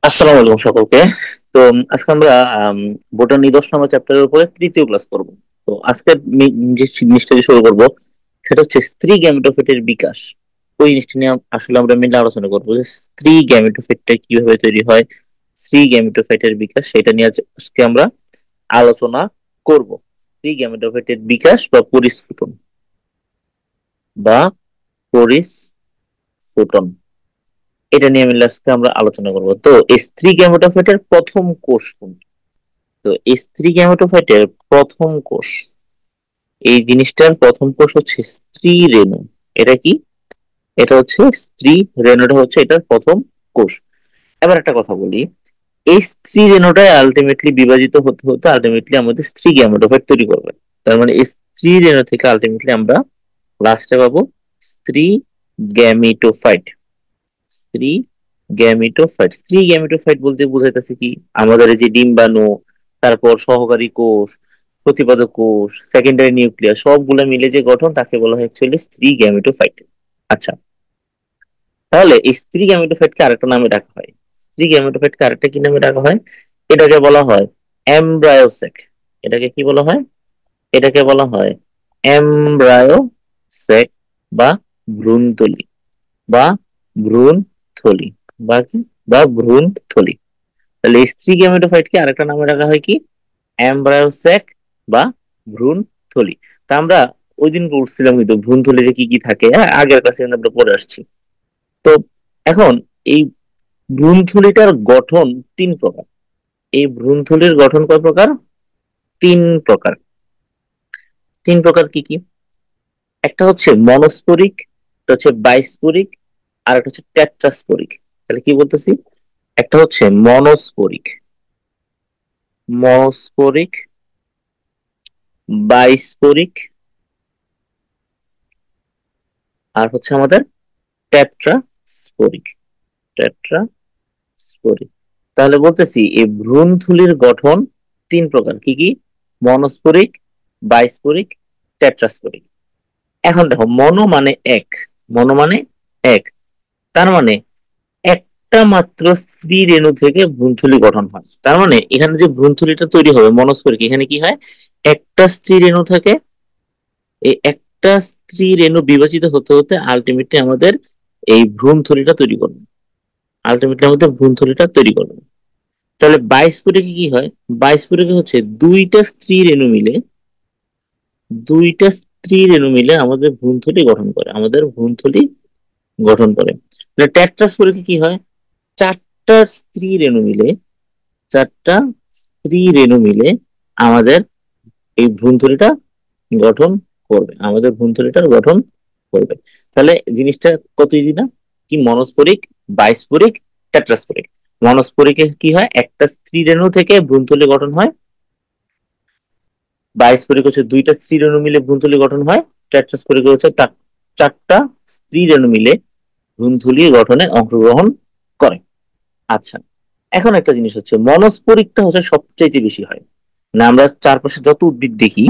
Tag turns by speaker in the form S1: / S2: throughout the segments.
S1: আসসালামু আলাইকুম সকলকে। তো আজকে আমরা বোটানি 10 নম্বর চ্যাপ্টারের উপরে তৃতীয় ক্লাস করব। তো আজকে যে জিনিসটা দিয়ে শুরু করব সেটা হচ্ছে স্ত্রী গ্যামেটোফিটের বিকাশ। ওই জিনিসটা নিয়ে আসলে আমরা মেনলি আলোচনা করবো যে স্ত্রী গ্যামেটোফিটটা কিভাবে তৈরি হয়, স্ত্রী গ্যামেটোফাইটের বিকাশ, সেটা নিয়ে আজকে আমরা আলোচনা করব। স্ত্রী গ্যামেটোফাইটের বিকাশ বা পরিস্ফুটন বা পরিস্ফুটন, এটা নিয়ে মিলে আজকে আমরা আলোচনা করব। তো স্ত্রী গ্যামেটোফাইটের প্রথম কোষ কোনটি? তো স্ত্রী গ্যামেটোফাইটের প্রথম কোষ, এই জিনিসটার প্রথম কোষ হচ্ছে স্ত্রী রেণু। এটা কি? এটা হচ্ছে স্ত্রী রেণুটা হচ্ছে এটার প্রথম কোষ। এবার একটা কথা বলি, এই স্ত্রী রেণুটাই আলটিমেটলি বিভাজিত হতে হতে আলটিমেটলি আমাদের স্ত্রী গ্যামেটোফাইট তৈরি করবে। তার মানে এই স্ত্রী রেণু থেকে আলটিমেটলি আমরা লাস্টে পাবো স্ত্রী গ্যামেটোফাইট। স্ত্রী গ্যামেটোফাইট, স্ত্রী গ্যামেটোফাইট বলতে বোঝাইতেছে কি, আমাদের এই যে ডিম্বাণু, তারপর সহকারী কোষ, প্রতিপাদক কোষ, সেকেন্ডারি নিউক্লিয়াস, সবগুলো মিলে যে গঠন তাকে বলা হয় অ্যাকচুয়ালি স্ত্রী গ্যামেটোফাইট। আচ্ছা, তাহলে এই স্ত্রী গ্যামেটোফাইটকে আরেকটা নামে ডাকা হয়। স্ত্রী গ্যামেটোফাইটকে আরেকটা কি নামে ডাকা হয়? এটাকে বলা হয় এমব্রায়োসেক। এটাকে কি বলা হয়? এটাকে বলা হয় এমব্রায়োসেক বা ভ্রূণথলি বা ভ্রূণথলি বা কি, বা ভ্রূণথলি। তাহলে স্ত্রী গ্যামেটোফাইটকে আরেকটা নামে রাখা হয় কি, এমব্রায়োস্যাক বা ভ্রূণথলি। তা আমরা ওই দিন পড়ছিলাম কিন্তু ভ্রূণথলিতে কি কি থাকে, হ্যাঁ আগের ক্লাসে আমরা পড়ে আসছি। তো এখন এই ভ্রূণথলিটার গঠন তিন প্রকার। এই ভ্রূণথলির গঠন কয় প্রকার? তিন প্রকার। তিন প্রকার কি কি? একটা হচ্ছে মনস্পরিক, একটা হচ্ছে বাইস্পরিক, আর একটা হচ্ছে টেট্রাস্পরিক। তাহলে কি বলতেছি, একটা হচ্ছে মনস্পরিক, মনস্পরিক, বাইস্পরিক, আর হচ্ছে আমাদের টেট্রাস্পরিক। টেট্রাস্পরিক। তাহলে বলতেছি এই ভ্রূণথলির গঠন তিন প্রকার। কি কি? মনস্পরিক, বাইস্পরিক, টেট্রাস্পরিক। এখন দেখো, মনো মানে এক, মনো মানে এক, তার মানে একটা মাত্র স্ত্রী রেণু থেকে ভ্রূণথলি গঠন হয়। তার মানে এখানে যে ভ্রূণথলিটা তৈরি হবে মনস্পরিক, এখানে কি হয়, একটা স্ত্রী রেণু থেকে এই একটা স্ত্রী রেণু বিভাজিত হতে হতে আলটিমেটলি আমাদের এই ভ্রূণথলিটা তৈরি করবে। আলটিমেটলি আমাদের ভ্রূণথলিটা তৈরি করবে। তাহলে 22 পরিকে কি হয়? 22 পরিকে হচ্ছে দুইটা স্ত্রী রেণু মিলে আমাদের ভ্রূণথলি গঠন করে, আমাদের ভ্রূণথলি গঠন করে। তাহলে টেট্রাস পরিকে কি হয়? চারটা স্ত্রী রেণু মিলে, চারটা স্ত্রী রেণু মিলে আমাদের এই ভ্রূণথলিটা গঠন করবে, আমাদের ভ্রূণথলিটার গঠন করবে। তাহলে জিনিসটা কত ইজি না? কি, মনস্পরিক, বাইস্পরিক, টেট্রাস্পরিক। মনস্পরিকে কি হয়, একটা স্ত্রী রেণু থেকে ভ্রূণথলি গঠন হয়। বাইস্পরিক হচ্ছে দুইটা স্ত্রী রেণু মিলে ভ্রূণথলি গঠন হয়। টেট্রাস্পরিক হচ্ছে চারটা স্ত্রী রেণু মিলে ভ্রূণথলি গঠনে অংশগ্রহণ করে। আচ্ছা, এখন একটা জিনিস হচ্ছে মনস্পরিকটা হচ্ছে সবচাইতে বেশি হয় না, আমরা চারপাশে যত উদ্ভিদ দেখি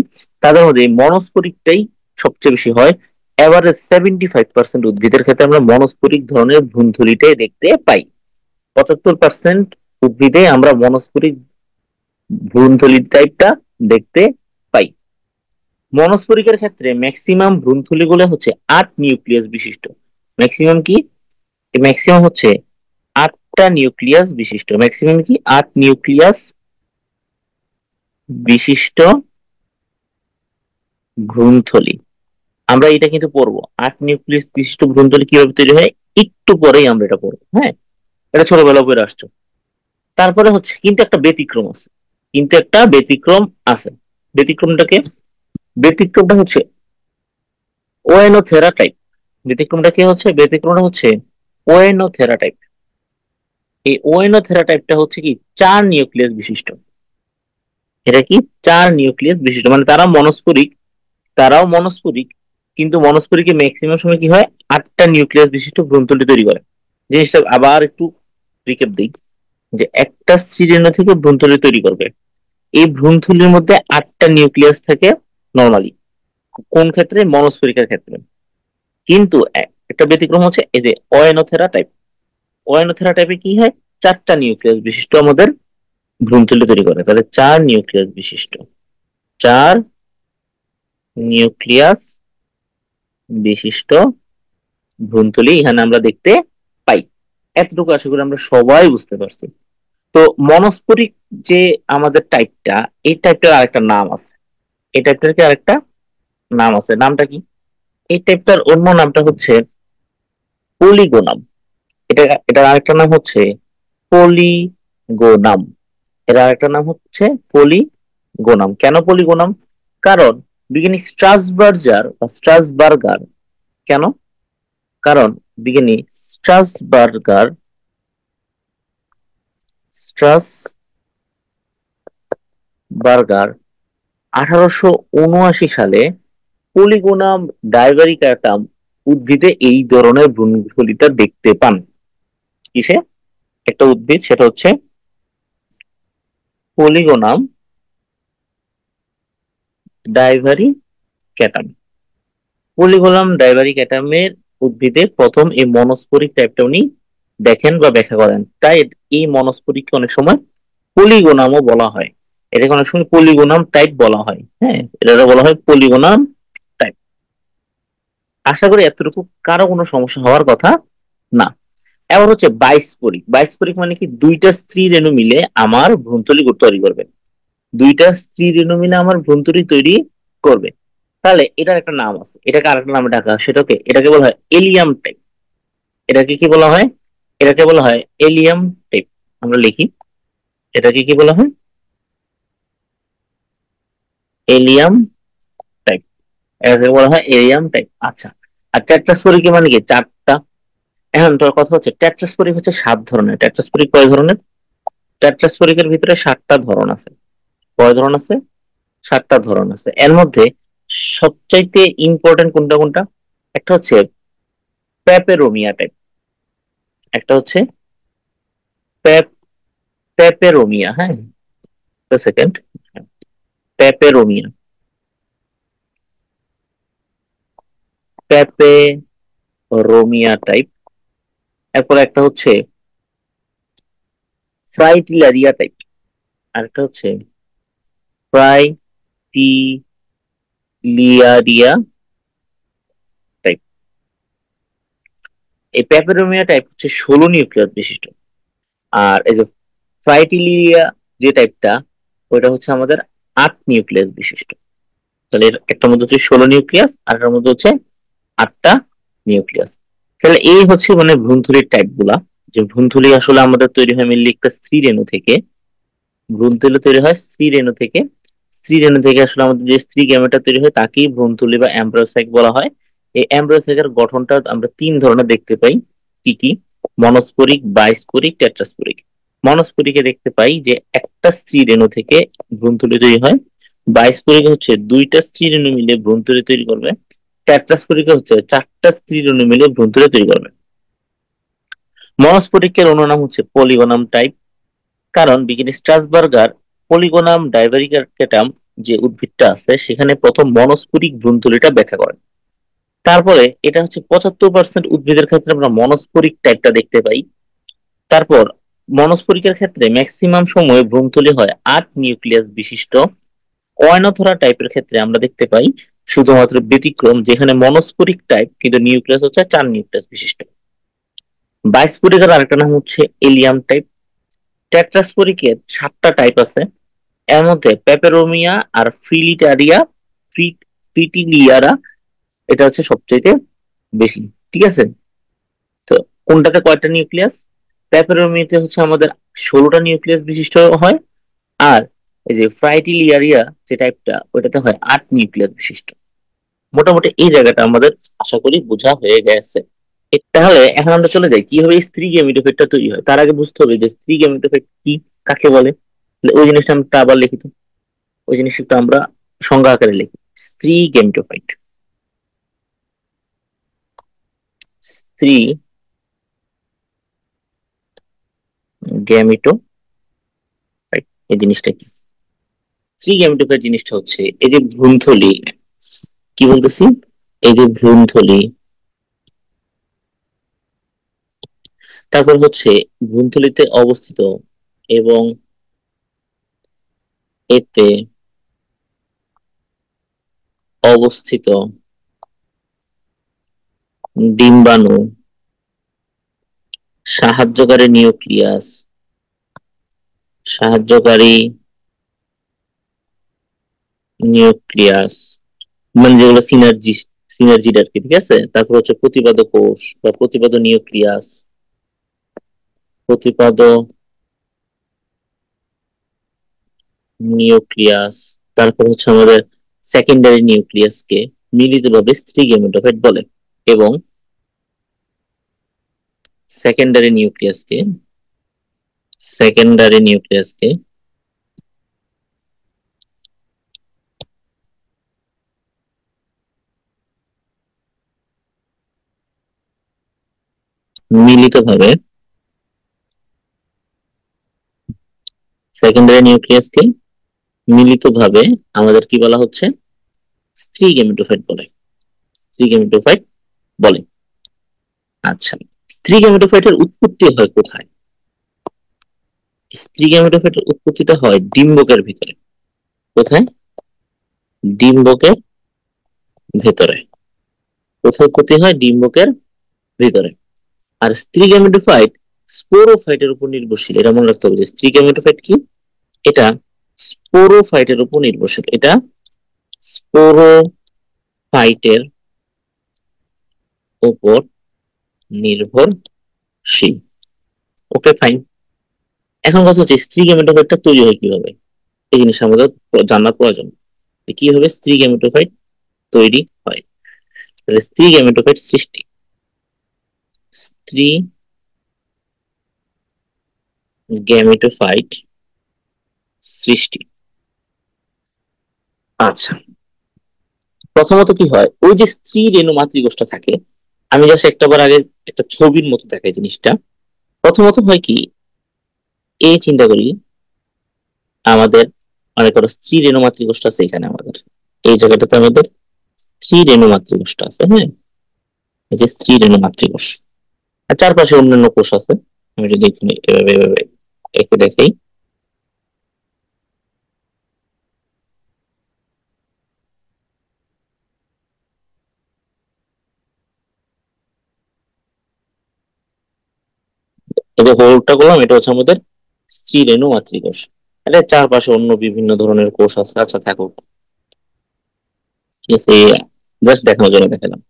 S1: তাদের মধ্যে এই মনস্পরিকটাই সবচেয়ে বেশি হয়। এভারেজ 75% উদ্ভিদের ক্ষেত্রে আমরা মনস্পরিক ধরনের ভ্রূণথলিটাই দেখতে পাই। 75% উদ্ভিদে আমরা মনস্পরিক ভ্রূণথলি টাইপটা দেখতে পাই। মনস্পরিকের ক্ষেত্রে ম্যাক্সিমাম ভ্রূণথলিগুলো হচ্ছে 8 নিউক্লিয়াস বিশিষ্ট। ম্যাক্সিমাম কি? ম্যাক্সিমাম হচ্ছে 8টা নিউক্লিয়াস বিশিষ্ট। ম্যাক্সিমাম কি? 8 নিউক্লিয়াস বিশিষ্ট ভ্রূণথলি। আমরা এটা কিন্তু পড়বো, 8 নিউক্লিয়াস বিশিষ্ট ভ্রূণথলি কিভাবে তৈরি হয় একটু পরেই আমরা এটা পড়বো। হ্যাঁ, এটা ছোটবেলা পড়ে আসছো। তারপরে হচ্ছে কিন্তু একটা ব্যতিক্রম আছে, কিন্তু একটা ব্যতিক্রম আছে। ব্যতিক্রমটাকে, ব্যতিক্রমটা হচ্ছে ওয়েনোথেরা টাইপ। ব্যতিক্রমটা কি হচ্ছে? ব্যতিক্রমটা হচ্ছে ওয়েনোথেরা টাইপ। এই ওয়েনোথেরা টাইপটা হচ্ছে কি 4 নিউক্লিয়াস বিশিষ্ট। এটা কি? 4 নিউক্লিয়াস বিশিষ্ট, মানে তারা মনস্পরিক, তারাও মনস্পরিক, কিন্তু মনস্পরিকে ম্যাক্সিমাম সময় কি হয়, 8টা নিউক্লিয়াস বিশিষ্ট ভ্রূণথলি তৈরি করে। জিনিসটা আবার একটু রিক্যাপ দিই, যে একটা স্ত্রীরেণু থেকে ভ্রূণথলি তৈরি করবে, এই ভ্রূণথলির মধ্যে 8টা নিউক্লিয়াস থাকে নর্মালি। কোন ক্ষেত্রে? মনস্পরিকের ক্ষেত্রে। কিন্তু একটা ব্যতিক্রম হচ্ছে এই যে অয়েনোথেরা টাইপ। অয়েনোথেরা টাইপে কি হয়, 4টা নিউক্লিয়াস বিশিষ্ট আমাদের ভ্রূণথলি তৈরি করে। তাহলে 4 নিউক্লিয়াস বিশিষ্ট, 4 নিউক্লিয়াস বিশিষ্ট ভ্রূণথলি এখানে আমরা দেখতে পাই। এতটুকু আশা করি আমরা সবাই বুঝতে পারছি। তো মনস্ফরিক যে আমাদের টাইপটা, এই টাইপটার আরেকটা নাম আছে। এই টাইপটার কি আরেকটা নাম আছে, নামটা কি? এই টাইপটার অন্য নামটা হচ্ছে পলিগোনাম। এটা এটার আরেকটা নাম হচ্ছে পলিগোনাম। এর আরেকটা নাম হচ্ছে পলিগোনাম। কেন পলিগোনাম? কারণ বিজ্ঞানী স্ট্রাসবার্জার বা স্ট্রাসবার্গার, কেন? কারণ বিজ্ঞানী স্ট্রাসবার্গার স্ট্রাসবার্গার 1879 সালে পলিগোনাম ডাইভারিকাটাম উদ্ভিদে এই ধরনের ভ্রূণফলিতা দেখতে পান। কিসে? একটা উদ্ভিদ, সেটা হচ্ছে পলিগোনাম ডাইভারিক্যাটাম। পলিগোনাম ডাইভারিক্যাটামের উদ্ভিদে প্রথম এই মনস্পরিক টাইপটা উনি দেখেন বা ব্যাখ্যা করেন। তাই এই মনস্পরিককে অনেক সময় পলিগোনামও বলা হয়। এটাকে অনেক সময় পলিগোনাম টাইপ বলা হয়। হ্যাঁ, এটা বলা হয় পলিগোনাম টাইপ। আশা করি এতটুকু কারো কোনো সমস্যা হওয়ার কথা না। এবার হচ্ছে বাইস্পরিক। বাইস্পরিক মানে কি? দুইটা স্ত্রী রেণু মিলে আমার ভ্রূণথলি তৈরি করবে। দুইটা স্ত্রী রেণু মিলে আমার ভ্রূণথলি তৈরি করবে। তাহলে এটার একটা নাম আছে, এটাকে আরেকটা নামে ডাকা হয়, সেটাকে এটাকে বলা হয় এলিয়াম টাইপ। এটাকে কি বলা হয়? এটাকে বলা হয় এলিয়াম টাইপ। আমরা লিখি, এটাকে কি বলা হয়? Allium type. এটাকে বলা হয় এলিয়াম টাইপ। আচ্ছা, আর টেট্রাস্পোরিক মানে কি? 4টা। এখন তোর কথা হচ্ছে টেট্রাস্পোরিক হচ্ছে 7 ধরনের। টেট্রাস্পোরিক কয় ধরনের? টেট্রাস্পোরিকের ভিতরে 7টা ধরন আছে। কয় ধরন আছে? 7টা ধরন আছে। এর মধ্যে সবচাইতে ইম্পর্টেন্ট কোনটা কোনটা? একটা হচ্ছে প্যাপেরোমিয়া টাইপ, একটা হচ্ছে প্যাপেরোমিয়া। হ্যাঁ, সেকেন্ড, প্যাপেরোমিয়া, প্যাপেরোমিয়া টাইপ। এরপর একটা হচ্ছে ফ্রাইটিলারিয়া টাইপ, আর একটা হচ্ছে ফ্রাইটিলিয়ারিয়া টাইপ। এই প্যাপেরোমিয়া টাইপ হচ্ছে 16 নিউক্লিয়াস বিশিষ্ট। আর এই যে ফ্রাইটিলিয়া যে টাইপটা, ওইটা হচ্ছে আমাদের 8 নিউক্লিয়াস বিশিষ্ট। তাহলে একটা মধ্যে হচ্ছে 16 নিউক্লিয়াস, আর এটার মধ্যে হচ্ছে 8টা নিউক্লিয়াস। তাহলে এই হচ্ছে মানে ভ্রূণথলির টাইপ গুলা। যে ভ্রূণথলি আসলে আমাদের তৈরি হয় মেনলি একটা স্ত্রী রেণু থেকে। ভ্রূণথলি তৈরি হয় স্ত্রী রেণু থেকে। স্ত্রী রেণু থেকে আসলে আমাদের যে স্ত্রী গ্যামেটটা তৈরি হয় তাকেই ভ্রূণথলি বা এমব্রায়োসাইক বলা হয়। এই এমব্রায়োসাইকের গঠনটা আমরা 3 ধরনের দেখতে পাই। কি কি? মনস্পরিক, বাইস্পরিক, টেট্রাস্পরিক। মনস্পরিকে দেখতে পাই যে একটা স্ত্রী রেণু থেকে ভ্রূণথলি তৈরি হয়। বাইস্পরিক হচ্ছে 2টা স্ত্রী রেণু মিলে ভ্রূণথলি তৈরি করবে। টেট্রাস্পরিক হচ্ছে 4টা স্ত্রী রেণু মিলে ভ্রূণথলি তৈরি করবে। মনস্ফটিকের অন্য নাম হচ্ছে পলিগোনাম টাইপ। কারণ বিজ্ঞানী স্ট্রাসবার্গার পলিগোনাম ডাইভারিকেটাম যে উদ্ভিদটা আছে সেখানে প্রথম মনস্ফটিক ভ্রূণথলিটা ব্যাখ্যা করেন। তারপরে এটা হচ্ছে 75% উদ্ভিদের ক্ষেত্রে আমরা মনস্ফরিক টাইপটা দেখতে পাই। তারপর মনস্ফরিকের ক্ষেত্রে ম্যাক্সিমাম সময় ভ্রূণথলি হয় 8 নিউক্লিয়াস বিশিষ্ট। অয়নথরা টাইপের ক্ষেত্রে আমরা দেখতে পাই শুধুমাত্র ব্যতিক্রম, যেখানে মনস্ফরিক টাইপ কিন্তু নিউক্লিয়াস হচ্ছে 4 নিউক্লিয়াস বিশিষ্ট। বাইস্ফোরিকের আরেকটা নাম হচ্ছে এলিয়াম টাইপ। টেট্রাস্পোরিকের 7টা টাইপ আছে। এর মধ্যে প্যাপেরোমিয়া আর ফ্রিটিলিয়ারা এটা হচ্ছে সবচেয়ে বেশি। ঠিক আছে? তো কোনটাতে কয়টা নিউক্লিয়াস? প্যাপেরোমিয়াতে হচ্ছে আমাদের 16টা নিউক্লিয়াস বিশিষ্ট হয়। আর এই যে ফ্রাইটিলিয়ারিয়া যে টাইপটা, ওইটাতে হয় 8 নিউক্লিয়াস বিশিষ্ট। মোটামুটি এই জায়গাটা আমাদের আশা করি বোঝা হয়ে গেছে। তাহলে এখন আমরা চলে যাই কিভাবে স্ত্রী গেমিটোফিটটা তৈরি হয়। তার আগে বুঝতে হবে যে স্ত্রী গেমিটোফিট কি, কাকে বলে। তাহলে ওই জিনিসটা আমরা আবার লিখি তো। ওই জিনিসটা আমরা সংজ্ঞা আকারে লিখি। স্ত্রী গেমিটোফাইট, স্ত্রী গেমিটোফাইট এই জিনিসটা কি? স্ত্রী গেমিটোফাইট জিনিসটা হচ্ছে এই যে ভ্রূণথলি, কি বলতেছি? এই যে ভ্রূণথলি, তারপর হচ্ছে ভ্রূণথলিতে অবস্থিত এবং এতে অবস্থিত ডিম্বাণু সাহায্যকারী নিউক্লিয়াস সাহায্যকারী নিউক্লিয়াস মানে যেগুলো সিনার্জিড আর কি, ঠিক আছে। তারপর হচ্ছে প্রতিপাদ কোষ বা প্রতিপাদ নিউক্লিয়াস, প্রতিপাদ নিউক্লিয়াস। তারপর হচ্ছে আমাদের সেকেন্ডারি নিউক্লিয়াসকে মিলিতভাবে স্ত্রী গেমেটোফাইট বলে। এবং সেকেন্ডারি নিউক্লিয়াসকে সেকেন্ডারি নিউক্লিয়াসকে মিলিতভাবে সেকেন্ডারি নিউক্লিয়াসকে মিলিতভাবে আমাদের কি বলা হচ্ছে, স্ত্রী গেমেটোফাইট বলে, স্ত্রী গেমেটোফাইট বলে। আচ্ছা, স্ত্রী গেমেটোফাইটের উৎপত্তি হয় কোথায়? স্ত্রী গেমেটোফাইটের উৎপত্তিটা হয় ডিম্বকের ভিতরে। কোথায়? ডিম্বকের ভেতরে। কোথায় উৎপত্তি হয়? ডিম্বকের ভিতরে। আর স্ত্রী গেমেটোফাইট স্পোরোফাইটের উপর নির্ভরশীল, এটা মনে রাখতে হবে যে স্ত্রী গেমেটোফাইট কি, এটা স্পোরোফাইটের উপর নির্ভরশীল, এটা স্পোরোফাইটের উপর নির্ভরশীল। ওকে, ফাইন। এখন কথা হচ্ছে স্ত্রী গেমেটোফাইটটা তৈরি হয় কিভাবে, এই জিনিসটা আমাদের জানার প্রয়োজন। কিভাবে স্ত্রী গেমেটোফাইট তৈরি হয়? তাহলে স্ত্রী গেমেটোফাইট সৃষ্টি, স্ত্রী গ্যামেটোফাইট সৃষ্টি। আচ্ছা, প্রথমত কি হয়, ওই যে স্ত্রী রেণু মাতৃকোষটা থাকে, আমি জাস্ট একটাবার আগে একটা ছবির মতো দেখাই জিনিসটা। প্রথমত হয় কি, এই চিন্তা করি আমাদের মনে করো স্ত্রী রেণু মাতৃকোষটা আছে এখানে আমাদের, এই জায়গাটাতে আমাদের স্ত্রী রেণু মাতৃকোষটা আছে, হ্যাঁ, এই যে স্ত্রী রেণু মাতৃকোষ। আর চারপাশে অন্যান্য কোষ আছে। আমি যদি এখানে এভাবে এভাবে একে দেখাই, এই যে হোলটা করলাম, এটা হচ্ছে আমাদের স্ত্রী রেণু মাতৃকোষ। এটা চারপাশে অন্য বিভিন্ন ধরনের কোষ আছে। আচ্ছা, থাকুক, ঠিক আছে, জাস্ট দেখানোর জন্য দেখালাম।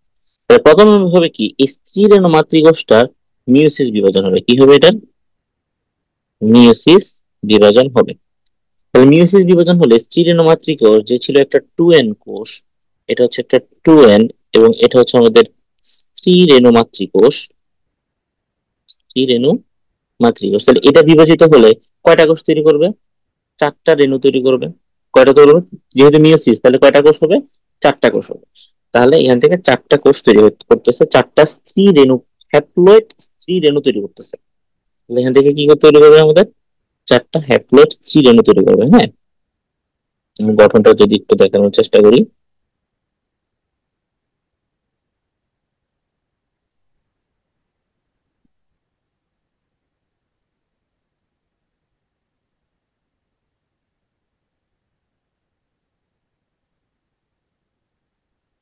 S1: তাহলে প্রথম হবে কি, এই স্ত্রী রেণু মাতৃকোষটার মিয়োসিস বিভাজন হবে। কি হবে এটা? মিয়োসিস বিভাজন হবে। তাহলে মিয়োসিস বিভাজন হলে স্ত্রী রেণু মাতৃকোষ যে ছিল একটা 2N কোষ, এটা হচ্ছে একটা 2N, এবং এটা হচ্ছে আমাদের স্ত্রী রেণু মাতৃকোষ, স্ত্রী রেণু মাতৃকোষ। তাহলে এটা বিভাজিত হলে কয়টা কোষ তৈরি করবে? চারটা রেণু তৈরি করবে। কয়টা তৈরি করবে? যেহেতু মিয়োসিস, তাহলে কয়টা কোষ হবে? চারটা কোষ হবে। তাহলে এখান থেকে চারটা কোষ তৈরি করতেছে, চারটা স্ত্রী রেণু, হ্যাপ্লয়েড স্ত্রী রেণু তৈরি করতেছে। তাহলে এখান থেকে কি তৈরি করবে আমাদের? চারটা হ্যাপ্লয়েড স্ত্রী রেণু তৈরি করবে, হ্যাঁ। আমি গঠনটা যদি একটু দেখানোর চেষ্টা করি।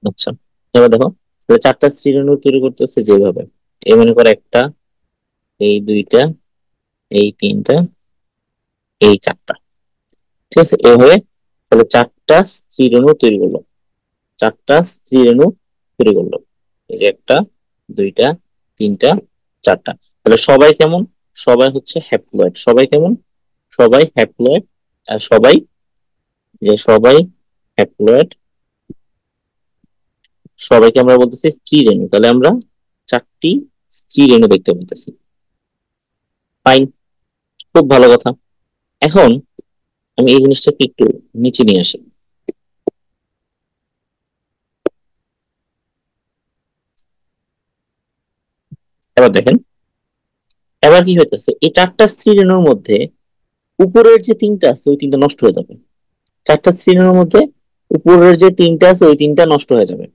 S1: আচ্ছা, এবার দেখো, তাহলে চারটা স্ত্রী রেণু তৈরি করতেছে যেভাবে, এই মনে করো একটা, এই দুইটা, এই তিনটা, এই চারটা, ঠিক আছে, এভাবে। তাহলে চারটা স্ত্রী রেণু তৈরি করলো, চারটা স্ত্রী রেণু তৈরি করলো। এই যে একটা, দুইটা, তিনটা, চারটা। তাহলে সবাই কেমন? সবাই হচ্ছে হ্যাপ্লয়েড। সবাই কেমন? সবাই হ্যাপ্লয়েড। আর সবাই, যে সবাই হ্যাপ্লয়েড, সবাইকে আমরা বলতেছি স্ত্রী রেণু। তাহলে আমরা চারটি স্ত্রী রেণু দেখতে পাইতেছি। ফাইন, খুব ভালো কথা। এখন আমি এই জিনিসটাকে একটু নিচে নিয়ে আসি। এবার দেখেন, এবার কি হইতেছে, এই চারটা স্ত্রী রেণুর মধ্যে উপরের যে তিনটা আছে ওই তিনটা নষ্ট হয়ে যাবে। চারটা স্ত্রী রেণুর মধ্যে উপরের যে তিনটা আছে ওই তিনটা নষ্ট হয়ে যাবে।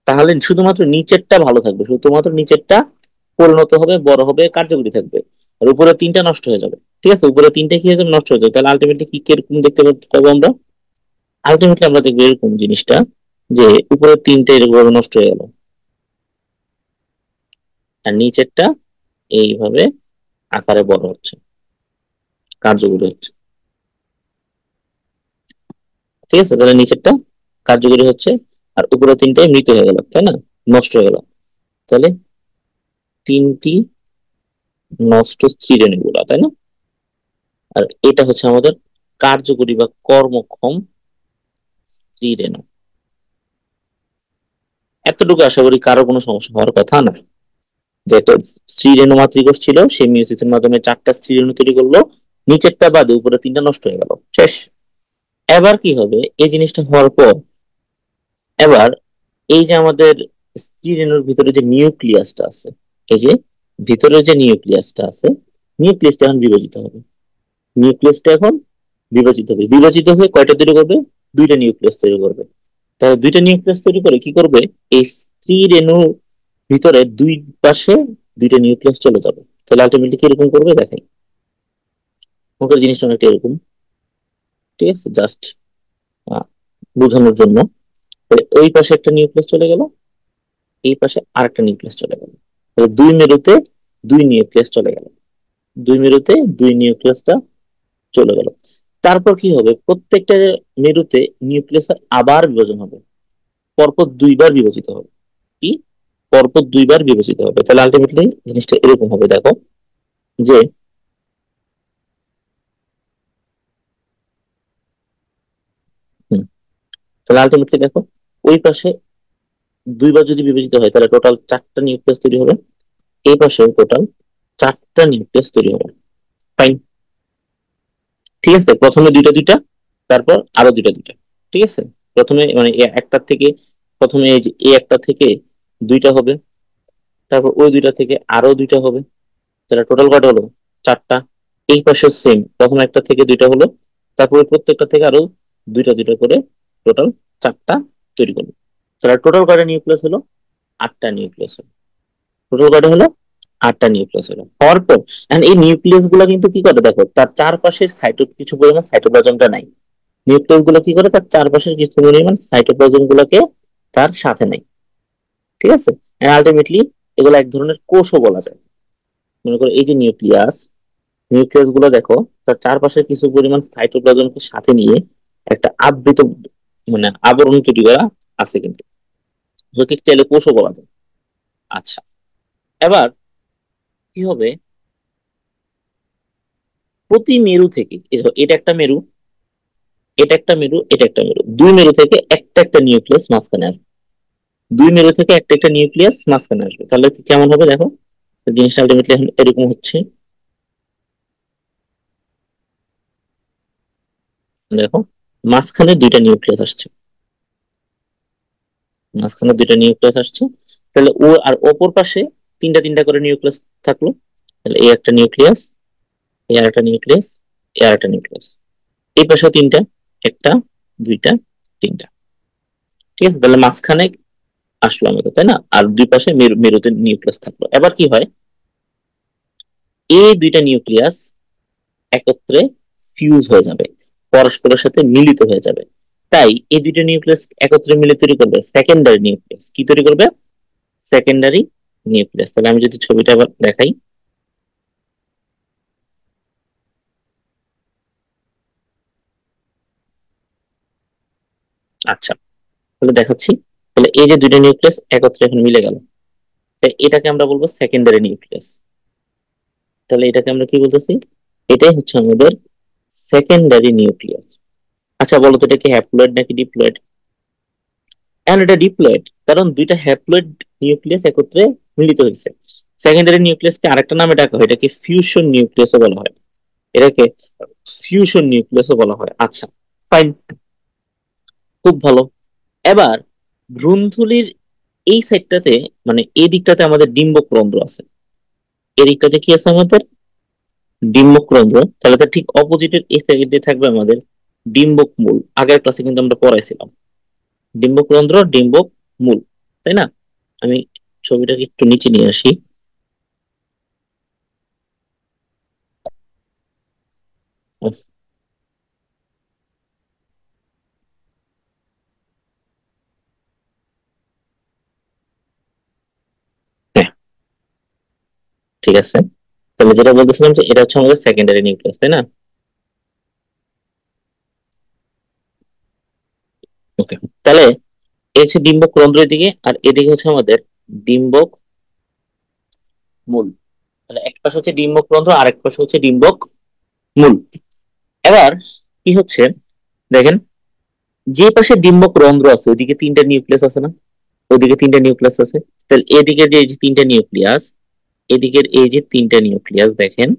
S1: তাহলে শুধুমাত্র নিচেরটা ভালো থাকবে, শুধুমাত্র নিচেরটা পরিণত হবে, বড় হবে, কার্যকরী থাকবে। আর উপরে তিনটা নষ্ট হয়ে যাবে। ঠিক আছে, উপরে তিনটা কি হয়ে যাবে, নষ্ট হয়ে যাবে। তাহলে আলটিমেটলি কি কিরকম দেখতে পাবো আমরা? আলটিমেটলি আমরা দেখবো এরকম জিনিসটা, যে উপরে তিনটা এরকম ভাবে নষ্ট হয়ে গেল, আর নিচেরটা এইভাবে আকারে বড় হচ্ছে, কার্যকরী হচ্ছে। ঠিক আছে, তাহলে নিচেরটা কার্যকরী হচ্ছে, আর উপরে তিনটাই মৃত হয়ে গেল, তাই না, নষ্ট হয়ে গেল। তাহলে তিনটি নষ্ট স্ত্রী রেণুগুলা, তাই না? আর এটা হচ্ছে আমাদের কার্যকরী বা কর্মক্ষম স্ত্রী রেণু। এতটুকু আশা করি কারো কোনো সমস্যা হওয়ার কথা না। যে একটা স্ত্রী রেণু মাতৃকোষ ছিল, সেই মিয়োসিসের মাধ্যমে চারটা স্ত্রী রেণু তৈরি করলো, নিচেরটা বাদে উপরে তিনটা নষ্ট হয়ে গেল, শেষ। এবার কি হবে, এই জিনিসটা হওয়ার পর এবার এই যে আমাদের স্ত্রী রেণুর ভিতরে যে নিউক্লিয়াসটা আছে, এই যে ভিতরে যে নিউক্লিয়াসটা আছে, নিউক্লিয়াসটা এখন বিভাজিত হবে। নিউক্লিয়াসটা এখন বিভাজিত হবে, বিভাজিত হয়ে কয়টা তৈরি করবে, দুইটা নিউক্লিয়াস তৈরি করবে। তাহলে দুইটা নিউক্লিয়াস তৈরি করে কি করবে, এই স্ত্রী রেণু ভিতরে দুই পাশে দুইটা নিউক্লিয়াস চলে যাবে। তাহলে আলটিমেটলি কিরকম করবে দেখাই, ওকে জিনিসটা অনেকটা এরকম। ঠিক আছে, জাস্ট বোঝানোর জন্য। ওই পাশে একটা নিউক্লিয়াস চলে গেল, এই পাশে আরেকটা নিউক্লিয়াস চলে গেল। তাহলে দুই মেরুতে দুই নিউক্লিয়াস চলে গেল, দুই মেরুতে দুই নিউক্লিয়াসটা চলে গেল। তারপর কি হবে, প্রত্যেকটা মেরুতে নিউক্লিয়াস আবার বিভাজন হবে, পরপর দুইবার বিভাজিত হবে। কি, পরপর দুইবার বিভাজিত হবে। তাহলে আলটিমেটলি জিনিসটা এরকম হবে, দেখো যে হুম, তাহলে আলটিমেটলি দেখো, ওই পাশে দুইবার যদি বিভাজিত হয় তাহলে টোটাল চারটা নিউক্লিয়াস তৈরি হবে, এই পাশে টোটাল চারটা নিউক্লিয়াস তৈরি হবে। ফাইন। ঠিক আছে, প্রথমে দুইটা দুইটা, তারপর আরো দুইটা দুইটা। ঠিক আছে, প্রথমে মানে একটার থেকে, প্রথমে এই যে এই একটা থেকে দুইটা হবে, তারপর ওই দুইটা থেকে আরো দুইটা হবে। তাহলে টোটাল কয়টা হলো, চারটা। এই পাশে সেম, প্রথম একটা থেকে দুইটা হলো, তারপরে প্রত্যেকটা থেকে আরো দুইটা দুইটা করে টোটাল চারটা তৈরি করলো। তাহলে টোটাল কয়টা নিউক্লিয়াস হলো, আটটা নিউক্লিয়াস হলো। টোটাল কয়টা হলো, আটটা নিউক্লিয়াস হলো। হওয়ার পর এখন এই নিউক্লিয়াস গুলা কিন্তু কি করে, দেখো তার চারপাশের কিছু পরিমাণ সাইটোপ্লাজমটা নাই। নিউক্লিয়াস গুলো কি করে, তার চারপাশের কিছু পরিমাণ সাইটোপ্লাজম গুলোকে তার সাথে নেয়। ঠিক আছে, আলটিমেটলি এগুলো এক ধরনের কোষও বলা যায়। মনে করো এই যে নিউক্লিয়াস, নিউক্লিয়াস গুলো দেখো, তার চারপাশে কিছু পরিমাণ সাইটোপ্লাজমকে সাথে নিয়ে একটা আবৃত মানে আবরণ তৈরি করা আছে, কিন্তু ওকে চাইলে কোষও বলা যায়। আচ্ছা, এবার কি হবে, প্রতি মেরু থেকে এটা একটা মেরু, এটা একটা মেরু, এটা একটা মেরু, দুই মেরু থেকে একটা একটা নিউক্লিয়াস মাঝখানে আসবে। দুই মেরু থেকে একটা একটা নিউক্লিয়াস মাঝখানে আসবে, তাহলে কেমন হবে দেখো, জিনিসটা আলটিমেটলি এরকম হচ্ছে। দেখো, মাঝখানে দুইটা নিউক্লিয়াস আসছে, মাঝখানে দুইটা নিউক্লিয়াস আসছে। তাহলে ও আর অপর পাশে তিনটা তিনটা করে নিউক্লিয়াস থাকলো। তাহলে এই একটা নিউক্লিয়াস, এই আর একটা নিউক্লিয়াস, এই আর একটা নিউক্লিয়াস, এই পাশেও তিনটা, একটা, দুইটা, তিনটা। ঠিক আছে, তাহলে মাঝখানে আসলো আমাদের, তাই না, আর দুই পাশে মেরুতে নিউক্লিয়াস থাকলো। এবার কি হয়, এই দুইটা নিউক্লিয়াস একত্রে ফিউজ হয়ে যাবে, পরস্পরের সাথে মিলিত হয়ে যাবে। তাই এই দুইটা নিউক্লিয়াস একত্রে মিলে তৈরি করবে সেকেন্ডারি নিউক্লিয়াস। কি তৈরি করবে, সেকেন্ডারি নিউক্লিয়াস। তাহলে আমি যদি ছবিটা আবার দেখাই, আচ্ছা তাহলে দেখাচ্ছি। তাহলে এই যে দুইটা নিউক্লিয়াস একত্রে এখন মিলে গেল, তাই এটাকে আমরা বলবো সেকেন্ডারি নিউক্লিয়াস। তাহলে এটাকে আমরা কি বলতেছি, এটাই হচ্ছে আমাদের সেকেন্ডারি নিউক্লিয়াস। আচ্ছা বলো তো, এটা কি হ্যাপ্লয়েড নাকি ডিপ্লয়েড? এখন এটা ডিপ্লয়েড, কারণ দুইটা হ্যাপ্লয়েড নিউক্লিয়াস একত্রে মিলিত হয়েছে। সেকেন্ডারি নিউক্লিয়াসকে আরেকটা নামে ডাকা হয়, এটাকে ফিউশন নিউক্লিয়াসও বলা হয়, এটাকে ফিউশন নিউক্লিয়াসও বলা হয়। আচ্ছা, ফাইন, খুব ভালো। এবার ভ্রূণথলির এই সাইডটাতে, মানে এই দিকটাতে আমাদের ডিম্বক রন্ধ্র আছে, এই দিকটাতে কি আছে আমাদের, ডিম্বক রন্ধ্র। তাহলে তার ঠিক অপোজিটের এই সাইডে থাকবে আমাদের ডিম্বক মূল। আগের ক্লাসে কিন্তু আমরা পড়াইছিলাম ডিম্বক রন্ধ্র, ডিম্বক মূল, তাই না? আমি ছবিটাকে একটু নিচে নিয়ে আসি, হ্যাঁ, ঠিক আছে। তাহলে যেটা বলতেছিলাম যে এটা হচ্ছে আমাদের সেকেন্ডারি নিউক্লিয়াস, তাই না? ওকে, তাহলে এই হচ্ছে ডিম্বক রন্ধ্রের দিকে, আর এদিকে হচ্ছে আমাদের ডিম্বক মূল। তাহলে এক পাশে হচ্ছে ডিম্বক রন্ধ্র, আর এক পাশে হচ্ছে ডিম্বক মূল। এবার কি হচ্ছে দেখেন, যে পাশে ডিম্বক রন্ধ্র আছে ওইদিকে তিনটা নিউক্লিয়াস আছে না? ওইদিকে তিনটা নিউক্লিয়াস আছে। তাহলে এদিকের যে এই যে তিনটা নিউক্লিয়াস, এদিকের এই যে তিনটা নিউক্লিয়াস দেখেন,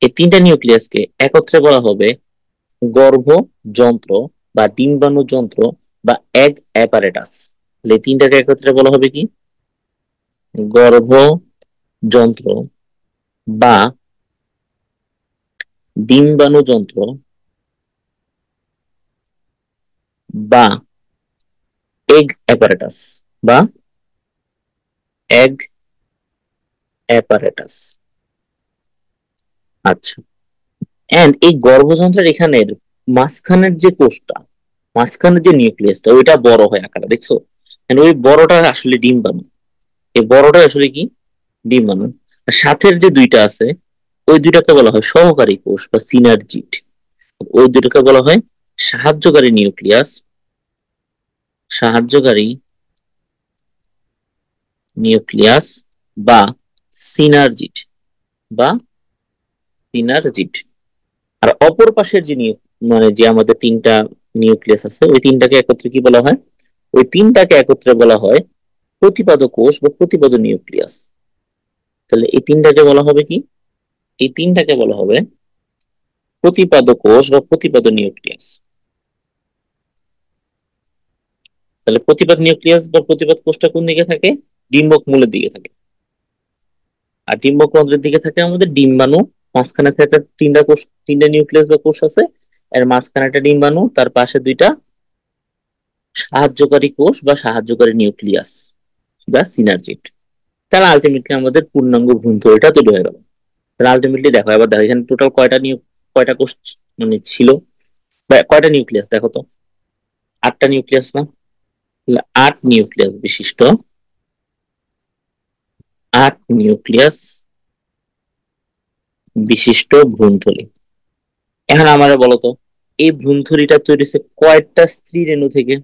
S1: এই তিনটা নিউক্লিয়াসকে একত্রে বলা হবে গর্ভ যন্ত্র বা ডিম্বাণু যন্ত্র বা এগ অ্যাপারেটাস। তাহলে এই তিনটাকে একত্রে বলা হবে কি? গর্ভ যন্ত্র বা ডিম্বাণু যন্ত্র বা এগ অ্যাপারেটাস বা এগ অ্যাপারেটাস। আচ্ছা, এন্ড এই গর্ভযন্ত্রের এখানের মাঝখানের যে কোষটা, মাঝখানের যে নিউক্লিয়াসটা ওইটা বড় হয় আকারে, দেখছো? And ওই বড়টা আসলে ডিম্বাণু। এই বড়টা আসলে কি? ডিম্বাণু। আর সাথের যে দুইটা আছে ওই দুইটাকে বলা হয় সহকারী কোষ বা সিনার্জিট। ওই দুইটাকে বলা হয় সাহায্যকারী নিউক্লিয়াস, সাহায্যকারী নিউক্লিয়াস বা সিনার্জিট বা সিনার্জিট। আর অপর পাশের যে মানে যে আমাদের তিনটা নিউক্লিয়াস আছে ওই তিনটাকে একত্রে কি বলা হয়? ওই তিনটাকে একত্রে বলা হয় প্রতিপাদ কোষ বা প্রতিপাদ নিউক্লিয়াস। তাহলে এই তিনটাকে বলা হবে কি? এই তিনটাকে বলা হবে প্রতিপাদ কোষ বা প্রতিপাদ নিউক্লিয়াস। তাহলে প্রতিপাদ নিউক্লিয়াস বা প্রতিপাদ কোষটা কোন দিকে থাকে? ডিম্বক মূলের দিকে থাকে। আর ডিম্বক রন্ধ্রের দিকে থাকে আমাদের ডিম্বাণু। মাঝখানে থাকে তিনটা কোষ, তিনটা নিউক্লিয়াস বা কোষ আছে। এর মাঝখানে একটা ডিম্বাণু, তার পাশে দুইটা সাহায্যকারী কোষ বা সাহায্যকারী নিউক্লিয়াস বা সিনার্জিট। তাহলে আলটিমেটলি আমাদের পূর্ণাঙ্গ ভ্রূণথলিটা তৈরি হয়ে গেল। তাহলে আলটিমেটলি দেখো, এবার দেখো এখানে টোটাল কয়টা কয়টা কোষ মানে ছিল, বা কয়টা নিউক্লিয়াস দেখো তো? আটটা নিউক্লিয়াস না? তাহলে আট নিউক্লিয়াস বিশিষ্ট, আট নিউক্লিয়াস বিশিষ্ট ভ্রূণথলি। এখন আমারে বলো তো, এই ভ্রূণথলিটা তৈরি হয়েছে কয়টা স্ত্রী রেণু থেকে?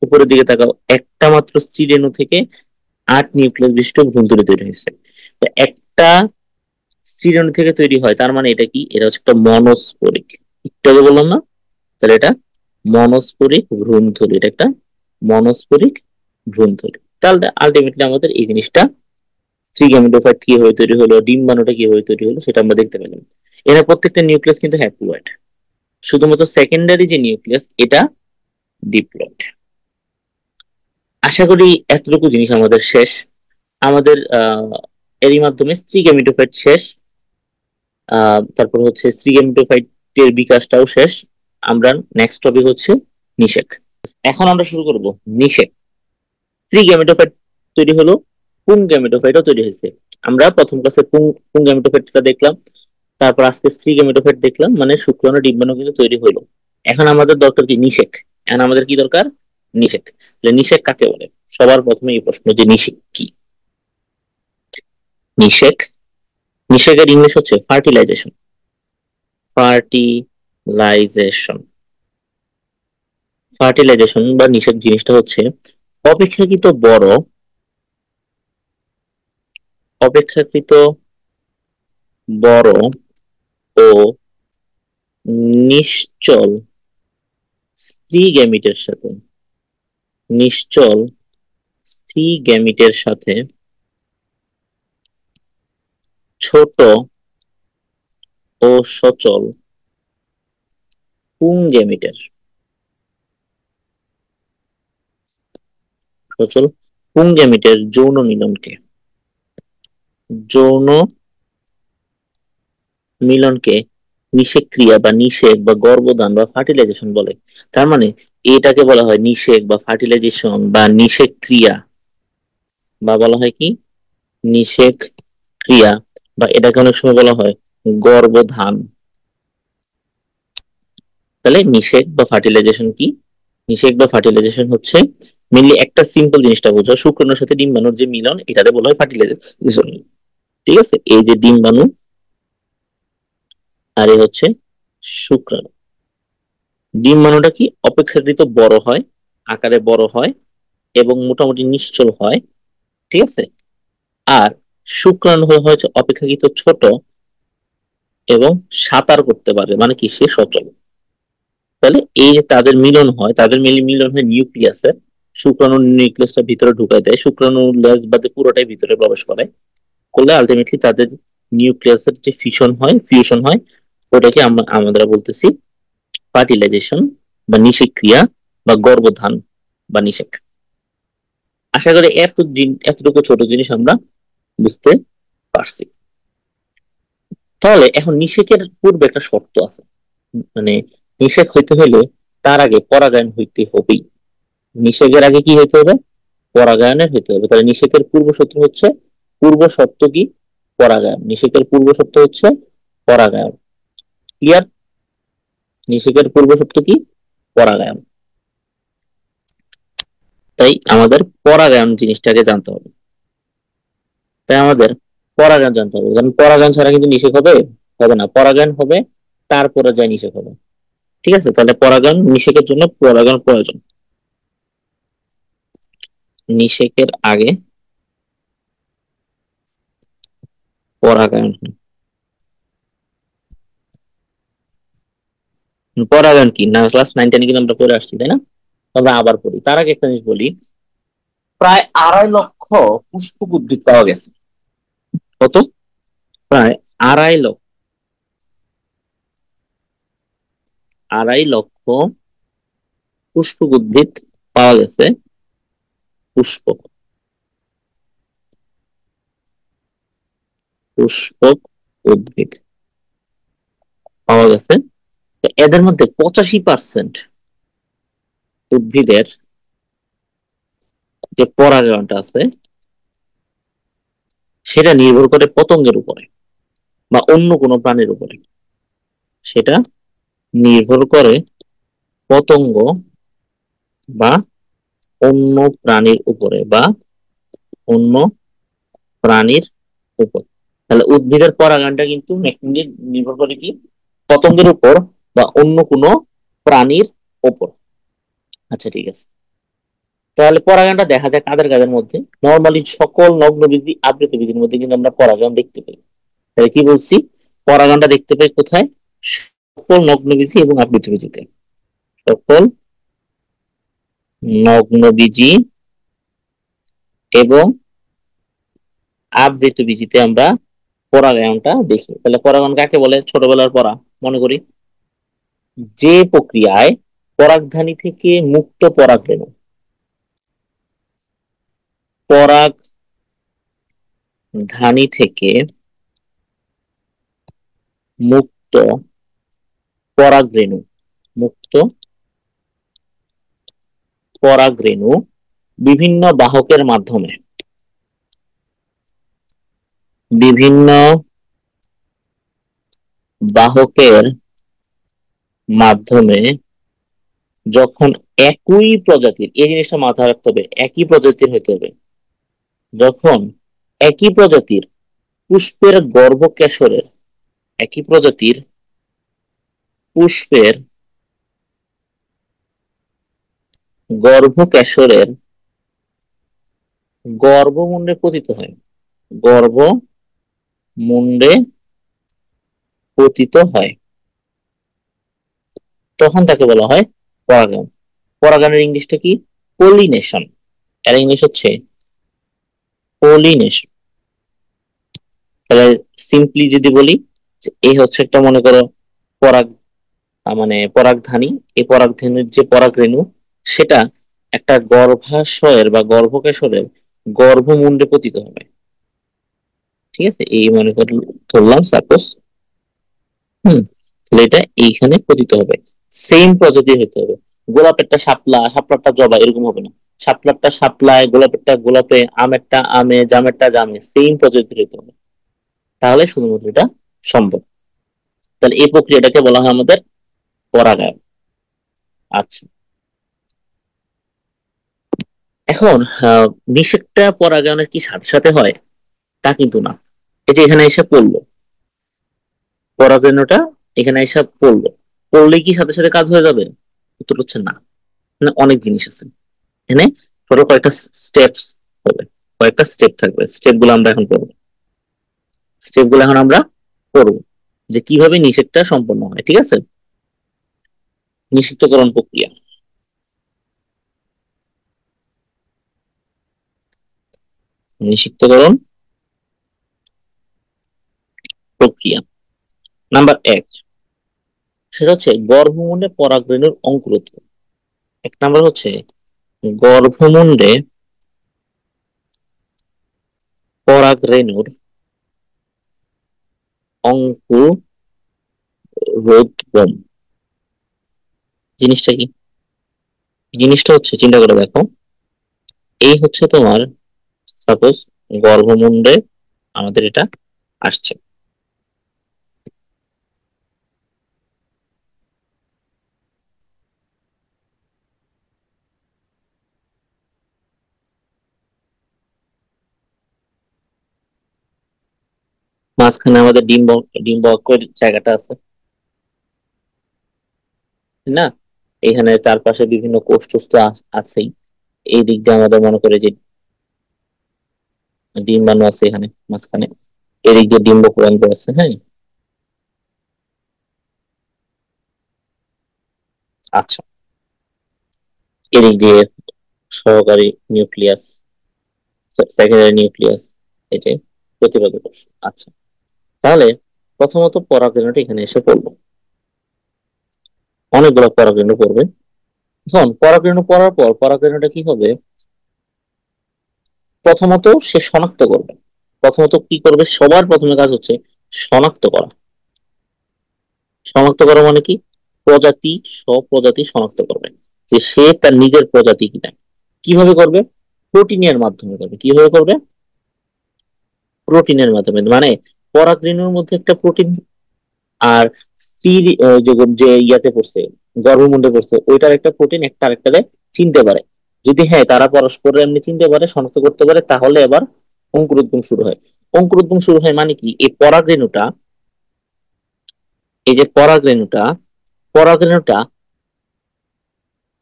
S1: উপরের দিকে তাকাও, একটা মাত্র স্ত্রী রেণু থেকে আট নিউক্লিয়াস বিশিষ্ট ভ্রূণথলি তৈরি হয়েছে। তো একটা স্ত্রী রেণু থেকে তৈরি হয়, তার মানে এটা কি? এটা হচ্ছে একটা মনস্পরিক। একটু আগে বললাম না? তাহলে এটা মনস্পরিক ভ্রূণথলি, এটা একটা মনস্পরিক ভ্রূণথলি। তাহলে আলটিমেটলি আমাদের এই জিনিসটা, থ্রি গ্যামেটোফাইট কিভাবে তৈরি হলো, ডিম্বাণুটা কিভাবে তৈরি হলো সেটা আমরা দেখতে পেলাম। এরা প্রত্যেকটা নিউক্লিয়াস কিন্তু হ্যাপ্লয়েড, শুধুমাত্র সেকেন্ডারি যে নিউক্লিয়াস এটা ডিপ্লয়েড। আশা করি এতটুকু জিনিস আমাদের শেষ। আমাদের এরই মাধ্যমে স্ত্রী গ্যামেটোফাইট শেষ। তারপর হচ্ছে স্ত্রী গ্যামেটোফাইটের বিকাশটাও শেষ। আমরা নেক্সট টপিক হচ্ছে নিষেক। এখন আমরা শুরু করব নিষেক। স্ত্রী গ্যামেটোফাইট তৈরি হলো, পুং গ্যামেটোফাইটও তৈরি হয়েছে। আমরা প্রথম ক্লাসে পুং গ্যামেটোফাইটটা দেখলাম, তারপর আজকে স্ত্রী গ্যামেটোফাইট দেখলাম, মানে শুক্রাণু ডিম্বাণু কিন্তু তৈরি হলো। এখন আমাদের দরকার কি? নিষেক। এখন আমাদের কি দরকার? নিষেক। তাহলে নিষেক কাকে বলে? সবার প্রথমে এই প্রশ্ন যে নিষেক কি? নিষেক, নিষেকের ইংলিশ হচ্ছে ফার্টিলাইজেশন। ফার্টিলাইজেশন, ফার্টিলাইজেশন বা নিষেক জিনিসটা হচ্ছে অপেক্ষাকৃত বড়, অপেক্ষাকৃত বড় ও নিশ্চল স্ত্রী গ্যামিটের সাথে, নিশ্চল স্ত্রী গ্যামিটের সাথে ছোট ও সচল পুং গ্যামিটের, সচল পুং গ্যামিটের যৌন মিলনকে, যৌন মিলনকে নিষেক ক্রিয়া বা নিষেক বা গর্ভধান বা ফার্টিলাইজেশন বলে। তার মানে এটাকে বলা হয় নিষেক বা ফার্টিলাইজেশন বা নিষেক ক্রিয়া, বা বলা হয় কি? নিষেক ক্রিয়া, বা এটাকে অনেক সময় বলা হয় গর্ভধান। তাহলে নিষেক বা ফার্টিলাইজেশন কি? নিষেক বা ফার্টিলাইজেশন হচ্ছে মেনলি একটা সিম্পল জিনিসটা বোঝো, শুক্রাণুর সাথে ডিম্বাণুর যে মিলন, এটাকে বলা হয় ফার্টিলাইজেশন। ঠিক আছে, এই যে ডিম্বাণু আর এই হচ্ছে শুক্রাণু। ডিম্বাণুটা কি অপেক্ষাকৃত বড় হয়, আকারে বড় হয় এবং মোটামুটি নিশ্চল হয়। ঠিক আছে, আর শুক্রাণু হচ্ছে অপেক্ষাকৃত ছোট এবং সাঁতার করতে পারে, মানে কি সে সচল। তাহলে এই যে তাদের মিলন হয়, তাদের মিলন হয় নিউক্লিয়াসে। শুক্রাণু নিউক্লিয়াসটা ভিতরে ঢুকাই দেয়, শুক্রাণু লেজ বাদে পুরোটাই ভিতরে প্রবেশ করে, করলে আলটিমেটলি তাদের নিউক্লিয়াসের যে ফিউশন হয়, ওটাকে আমরা বলতেছি ফার্টিলাইজেশন বা নিষেক ক্রিয়া বা গর্ভধান বা নিষেক। আশা করি এতটুকু ছোট জিনিস আমরা বুঝতে পারছি। তাহলে এখন নিষেকের পূর্বে একটা শর্ত আছে, মানে নিষেক হইতে হলে তার আগে পরাগায়ন হইতে হবেই। নিষেকের আগে কি হইতে হবে? পরাগায়নের হইতে হবে। তাহলে নিষেকের পূর্ব শর্ত হচ্ছে, পূর্ব শর্ত কি? পরাগায়ন। নিষেকের পূর্ব শর্ত হচ্ছে পরাগায়ন। ক্লিয়ার? নিষেকের পূর্ব শর্ত কি? পরাগায়ন। তাই আমাদের পরাগায়ন জিনিসটাকে জানতে হবে। তাই আমাদের পরাগায়ন জানতে হবে, কারণ পরাগায়ন ছাড়া কিন্তু নিষেক হবে হবে না। পরাগায়ন হবে, তারপরে যায় নিষেক হবে। ঠিক আছে, তাহলে পরাগায়ন নিষেকের জন্য পরাগায়ন প্রয়োজন। নিষেকের আগে পরাগায়ন। পরাগায়ন কি না, ক্লাস 9 10 কিন্তু আমরা পড়ে আসছি, তাই না? তবে আবার পড়ি, তার আগে একটা জিনিস বলি। প্রায় 2.5 লক্ষ পুষ্পক উদ্ভিদ পাওয়া গেছে। কত? প্রায় 2.5 লক্ষ, 2.5 লক্ষ পুষ্পক উদ্ভিদ পাওয়া গেছে। পুষ্পক পুষ্পক উদ্ভিদ পাওয়া গেছে। তো এদের মধ্যে 85% উদ্ভিদের যে পরাগায়নটা আছে, সেটা নির্ভর করে পতঙ্গের উপরে বা অন্য কোনো প্রাণীর উপরে। সেটা নির্ভর করে পতঙ্গ বা অন্য প্রাণীর উপরে বা অন্য প্রাণীর উপর। তাহলে উদ্ভিদের পরাগায়নটা কিন্তু ম্যাক্সিমালি নির্ভর করে কি? পতঙ্গের উপর বা অন্য কোনো প্রাণীর উপর। আচ্ছা ঠিক আছে, তাহলে পরাগায়নটা দেখা যায় কাদের কাদের মধ্যে? নর্মালি সকল নগ্নবীজি আবৃতবীজির মধ্যে কিন্তু আমরা পরাগায়ন দেখতে পাই। তাহলে কি বলছি? পরাগায়নটা দেখতে পাই কোথায়? সকল নগ্নবীজি এবং আবৃতবীজিতে। সকল নগ্নবীজি এবং আবৃতবীজিতে আমরা পরাগায়নটা দেখি। তাহলে পরাগায়ন কাকে বলে? ছোটবেলার পড়া, মনে করি। যে প্রক্রিয়ায় পরাগধানী থেকে মুক্ত পরাগরেণু, পরাগধানী থেকে মুক্ত পরাগরেণু, মুক্ত পরাগরেণু বিভিন্ন বাহকের মাধ্যমে, বিভিন্ন বাহকের মাধ্যমে যখন একই প্রজাতির, এই জিনিসটা মাথায় রাখতে হবে, একই প্রজাতির হতে হবে। যখন একই প্রজাতির পুষ্পের গর্ভকেশরের, একই প্রজাতির পুষ্পের গর্ভকেশরের গর্ভমুণ্ডে পতিত হয়, গর্ভমুণ্ডে পতিত হয়, তখন তাকে বলা হয় পরাগায়ন। পরাগায়নের ইংলিশটা কি? পলিনেশন। এর ইংলিশ হচ্ছে পলিনেশন। তাহলে সিম্পলি যদি বলি, এই হচ্ছে একটা, মনে করো, পরাগ মানে পরাগধানী। এই পরাগধানীর যে পরাগরেণু, সেটা একটা গর্ভাশয়ের বা গর্ভকেশরের গর্ভমুণ্ডে পতিত হবে। ঠিক আছে, এই মনে ধরলাম সাপোজ। তাহলে এটা এইখানে পতিত হবে। সেম প্রজাতির হতে হবে। গোলাপেরটা শাপলা, শাপলারটা জবা, এরকম হবে না। শাপলারটা শাপলায়, গোলাপেরটা গোলাপে, আমেরটা আমে, জামেরটা জামে, সেম প্রজাতির হতে হবে। তাহলে শুধুমাত্র এটা সম্ভব। তাহলে এই প্রক্রিয়াটাকে বলা হয় আমাদের পরাগায়ন। আচ্ছা, এখন নিষেকটা পরাগায়নের কি সাথে সাথে হয় তা কিন্তু না। এই যে এখানে এসে পড়লো পরাগরেণুটা, এখানে এসে পড়লো, পড়লে কি সাথে সাথে কাজ হয়ে যাবে? উত্তর হচ্ছে না। এখানে অনেক জিনিস আছে। এখানে ধরো কয়েকটা স্টেপস হবে, কয়েকটা স্টেপ থাকবে, স্টেপ গুলো আমরা এখন পড়বো। স্টেপ গুলো এখন আমরা পড়বো যে কিভাবে নিষেকটা সম্পন্ন হয়, ঠিক আছে? নিষিক্তকরণ প্রক্রিয়া, নিষিক্তকরণ প্রক্রিয়া নাম্বার 1, সেটা হচ্ছে গর্ভমুণ্ডে পরাগরেণুর অঙ্কুরোদ্গম। এক নাম্বার হচ্ছে গর্ভমুণ্ডে পরাগরেণুর অঙ্কুরোদ্গম। জিনিসটা কি? জিনিসটা হচ্ছে চিন্তা করে দেখো, এই হচ্ছে তোমার সাপোজ গর্ভমুণ্ডে আমাদের এটা আসছে, মাঝখানে আমাদের ডিম্বকের জায়গাটা আছে, তাই না? এখানে চারপাশে বিভিন্ন কোষ টোষ তো আছেই। এই দিক দিয়ে আমাদের মনে করে যে ডিম্বাণু আছে এখানে মাঝখানে, এদিক দিয়ে ডিম্বক রন্ধ্র আছে, হ্যাঁ। আচ্ছা, এদিক দিয়ে সহকারী নিউক্লিয়াস, সেকেন্ডারি নিউক্লিয়াস, এই যে প্রতিরোধক কোষ। আচ্ছা, তাহলে প্রথমত পরাগরেণুটা এখানে এসে পড়লো, অনেকগুলো পরাগরেণু পড়বে। এখন পরাগরেণু পড়ার পর পরাগরেণুটা কি হবে? প্রথমত সে শনাক্ত করবে। প্রথমত কি করবে? সবার প্রথমে কাজ হচ্ছে শনাক্ত করা। শনাক্ত করা মানে কি? প্রজাতি, স্বপ্রজাতি শনাক্ত করবে, যে সে তার নিজের প্রজাতি কিনা। কিভাবে করবে? প্রোটিনের মাধ্যমে করবে। কিভাবে করবে? প্রোটিনের মাধ্যমে, মানে পরাগরেণুর মধ্যে একটা প্রোটিন, আর স্ত্রীর যে ইয়াতে পড়ছে, গর্ভমুণ্ডে পড়ছে, ওইটার একটা প্রোটিন একটা আরেকটারে চিনতে পারে। যদি হ্যাঁ তারা পরস্পর এমনি চিনতে পারে, শনাক্ত করতে পারে, তাহলে এবার অঙ্কুরোদ্গম শুরু হয়। অঙ্কুরোদ্গম শুরু হয় মানে কি? এই পরাগরেণুটা, এই যে পরাগরেণুটা, পরাগরেণুটা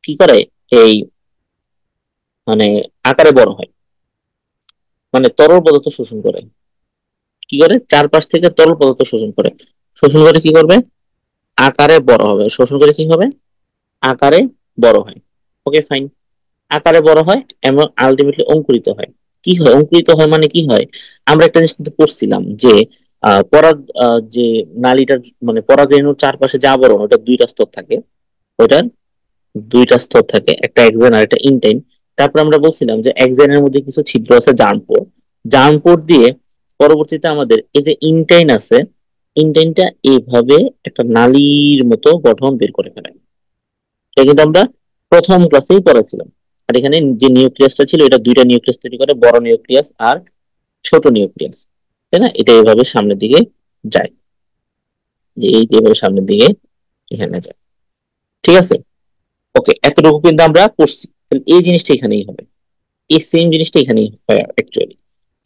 S1: কি করে? এই মানে আকারে বড় হয়, মানে তরল পদার্থ শোষণ করে। কি করে? চারপাশ থেকে তরল পদার্থ শোষণ করে। শোষণ করে কি করবে? আকারে বড় হবে। শোষণ করে কি হবে? আকারে বড় হয়। ওকে, ফাইন। আকারে বড় হয় এবং আলটিমেটলি অঙ্কুরিত হয়। কি হয়? অঙ্কুরিত হয় মানে কি হয়? আমরা একটা জিনিস কিন্তু পড়ছিলাম যে পরাগ যে নালীটার মানে পরাগরেণুর চারপাশে যে আবরণ, ওটা দুইটা স্তর থাকে। ওইটার দুইটা স্তর থাকে, একটা এক্সেন আর একটা ইনটাইন। তারপর আমরা বলছিলাম যে এক্সেনের মধ্যে কিছু ছিদ্র আছে, জার্মপোর। জার্মপোর দিয়ে পরবর্তীতে আমাদের এই যে ইনটাইন আছে, ইনটাইনটা এইভাবে একটা নালীর মতো গঠন বের করে ফেলে। এটা কিন্তু আমরা প্রথম ক্লাসেই পড়েছিলাম। আর এখানে যে নিউক্লিয়াসটা ছিল, এটা দুইটা নিউক্লিয়াস তৈরি করে, বড় নিউক্লিয়াস আর ছোট নিউক্লিয়াস, তাই না? এটা এইভাবে সামনের দিকে যায়, যে এই যে এইভাবে সামনের দিকে এখানে যায়, ঠিক আছে? ওকে, এতটুকু কিন্তু আমরা পড়ছি। তাহলে এই জিনিসটা এখানেই হবে, এই সেম জিনিসটা এখানেই হয় অ্যাকচুয়ালি।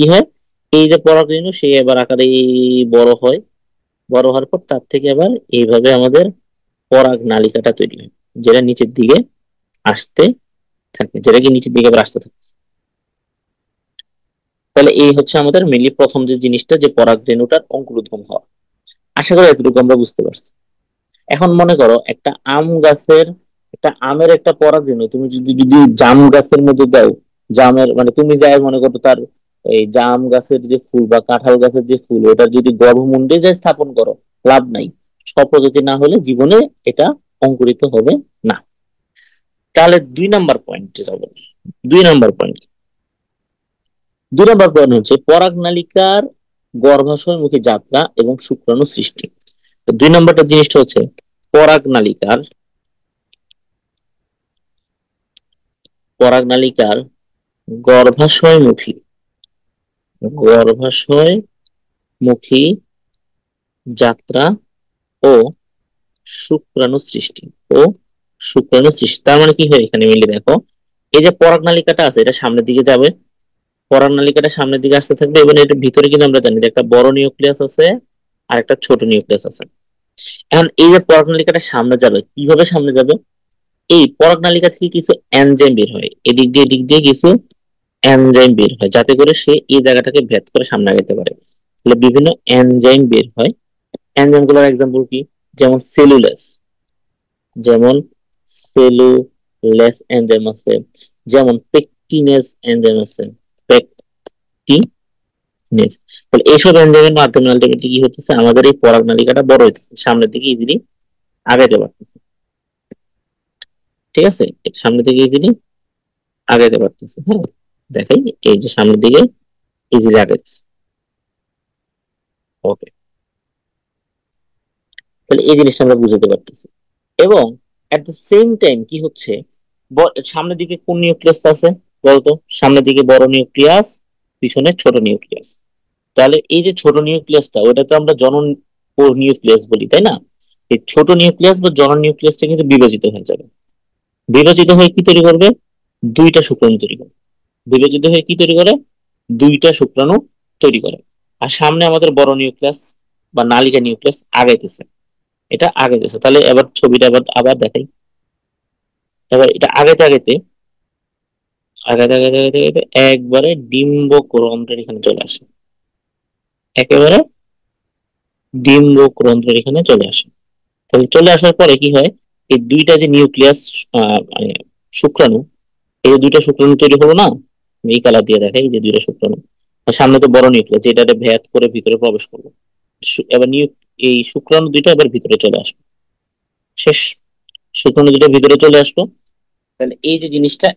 S1: কি হয়? এই যে পরাগরেণু, সে এবার আকারে বড় হয়। বড় হওয়ার পর তার থেকে আবার এইভাবে আমাদের পরাগ নালিকাটা তৈরি হয়, যেটা নিচের দিকে আসতে থাকে, যেটা কি নিচের দিকে আবার আসতে থাকে। তাহলে এই হচ্ছে আমাদের মেনলি প্রথম যে জিনিসটা, যে পরাগরেণুটার অঙ্কুরোদ্গম হওয়া। আশা করি এতটুকু আমরা বুঝতে পারছি। এখন মনে করো একটা আম গাছের, একটা আমের একটা পরাগরেণু তুমি যদি যদি জাম গাছের মধ্যে দাও, জামের মানে তুমি যাই মনে করো তার এই জাম গাছের যে ফুল বা কাঁঠাল গাছের যে ফুল, ওটার যদি গর্ভমুণ্ডে যায় স্থাপন করো, লাভ নাই। স্বপ্রজাতি না হলে জীবনে এটা অঙ্কুরিত হবে না। তাহলে 2 নাম্বার পয়েন্টে যাবো। 2 নাম্বার পয়েন্ট, 2 নাম্বার পয়েন্ট হচ্ছে পরাগনালিকার গর্ভাশয়মুখী যাত্রা এবং শুক্রাণু সৃষ্টি। তো 2 নাম্বারটা জিনিসটা হচ্ছে পরাগনালিকার, পরাগনালিকার গর্ভাশয়মুখী, গর্ভাশয়মুখী যাত্রা ও শুক্রাণু সৃষ্টি, ও শুক্রাণু সৃষ্টি। তার মানে কি হয় এখানে মিলে দেখো, এই যে পরাগনালিকাটা আছে এটা সামনের দিকে যাবে, পরাগনালিকাটা সামনের দিকে আসতে থাকবে এবং এটার ভিতরে কিন্তু আমরা জানি যে একটা বড় নিউক্লিয়াস আছে আর একটা ছোট নিউক্লিয়াস আছে। এখন এই যে পরাগনালিকাটা সামনে যাবে, কিভাবে সামনে যাবে? এই পরাগনালিকা থেকে কিছু এনজাইম বের হয়, এদিক দিয়ে কিছু এনজাইম বের হয় যাতে করে সে এই জায়গাটাকে ভেদ করে সামনে আগাতে পারে। তাহলে বিভিন্ন এনজাইম বের হয়। এনজাইম গুলোর এক্সাম্পল কি? যেমন সেলুলেস, যেমন সেলুলেস এনজাইম আছে, যেমন পেকটিনেজ এনজাইম আছে, পেকটিনেজ। তাহলে এইসব এনজাইমের মাধ্যমে আলটিমেটলি কি হচ্ছে, আমাদের এই পরাগনালিকাটা বড় হইতেছে, সামনের দিকে ইজিলি আগাইতে পারতেছে। ঠিক আছে, সামনের দিকে ইজিলি আগাইতে পারতেছে। হ্যাঁ, দেখাই, এই যে সামনের দিকে ইজিলি আগাইতেছে। ওকে, তাহলে এই জিনিসটা আমরা বুঝতে পারতেছি। এবং এট দ্য সেম টাইম কি হচ্ছে, সামনের দিকে কোন নিউক্লিয়াসটা আছে বলতো? সামনের দিকে বড় নিউক্লিয়াস, পিছনে ছোট নিউক্লিয়াস। তাহলে এই যে ছোট নিউক্লিয়াসটা, ওটা তো আমরা জনন নিউক্লিয়াস বলি, তাই না? এই ছোট নিউক্লিয়াস বা জনন নিউক্লিয়াসটা কিন্তু বিভাজিত হয়ে যাবে। বিভাজিত হয়ে কি তৈরি করবে? দুইটা শুক্রাণু তৈরি করে। বিভাজিত হয়ে কি তৈরি করে? দুইটা শুক্রাণু তৈরি করে। আর সামনে আমাদের বড় নিউক্লিয়াস বা নালিকা নিউক্লিয়াস আগাইতেছে, এটা আগাইতেছে। তাহলে এবার ছবিটা আবার আবার দেখাই। এবার এটা আগাইতে আগাইতে আগাইতে আগাইতে আগাইতে আগাইতে একবারে ডিম্বক রন্ধ্রের এখানে চলে আসে, একেবারে ডিম্বক রন্ধ্রের এখানে চলে আসে। তাহলে চলে আসার পরে কি হয়, এই দুইটা যে নিউক্লিয়াস, মানে শুক্রাণু, এই যে দুইটা শুক্রাণু তৈরি হলো না, এই কালার দিয়ে দেখাই, এই যে দুইটা শুক্রাণু, আর সামনে তো বড় নিউক্লিয়াস যেটাতে ভেদ করে ভিতরে প্রবেশ করলো। এবার এই শুক্রাণু দুইটা এবার ভিতরে চলে আসলো, শেষ, শুক্রাণু দুইটা ভিতরে চলে আসলো। তাহলে এই যে জিনিসটা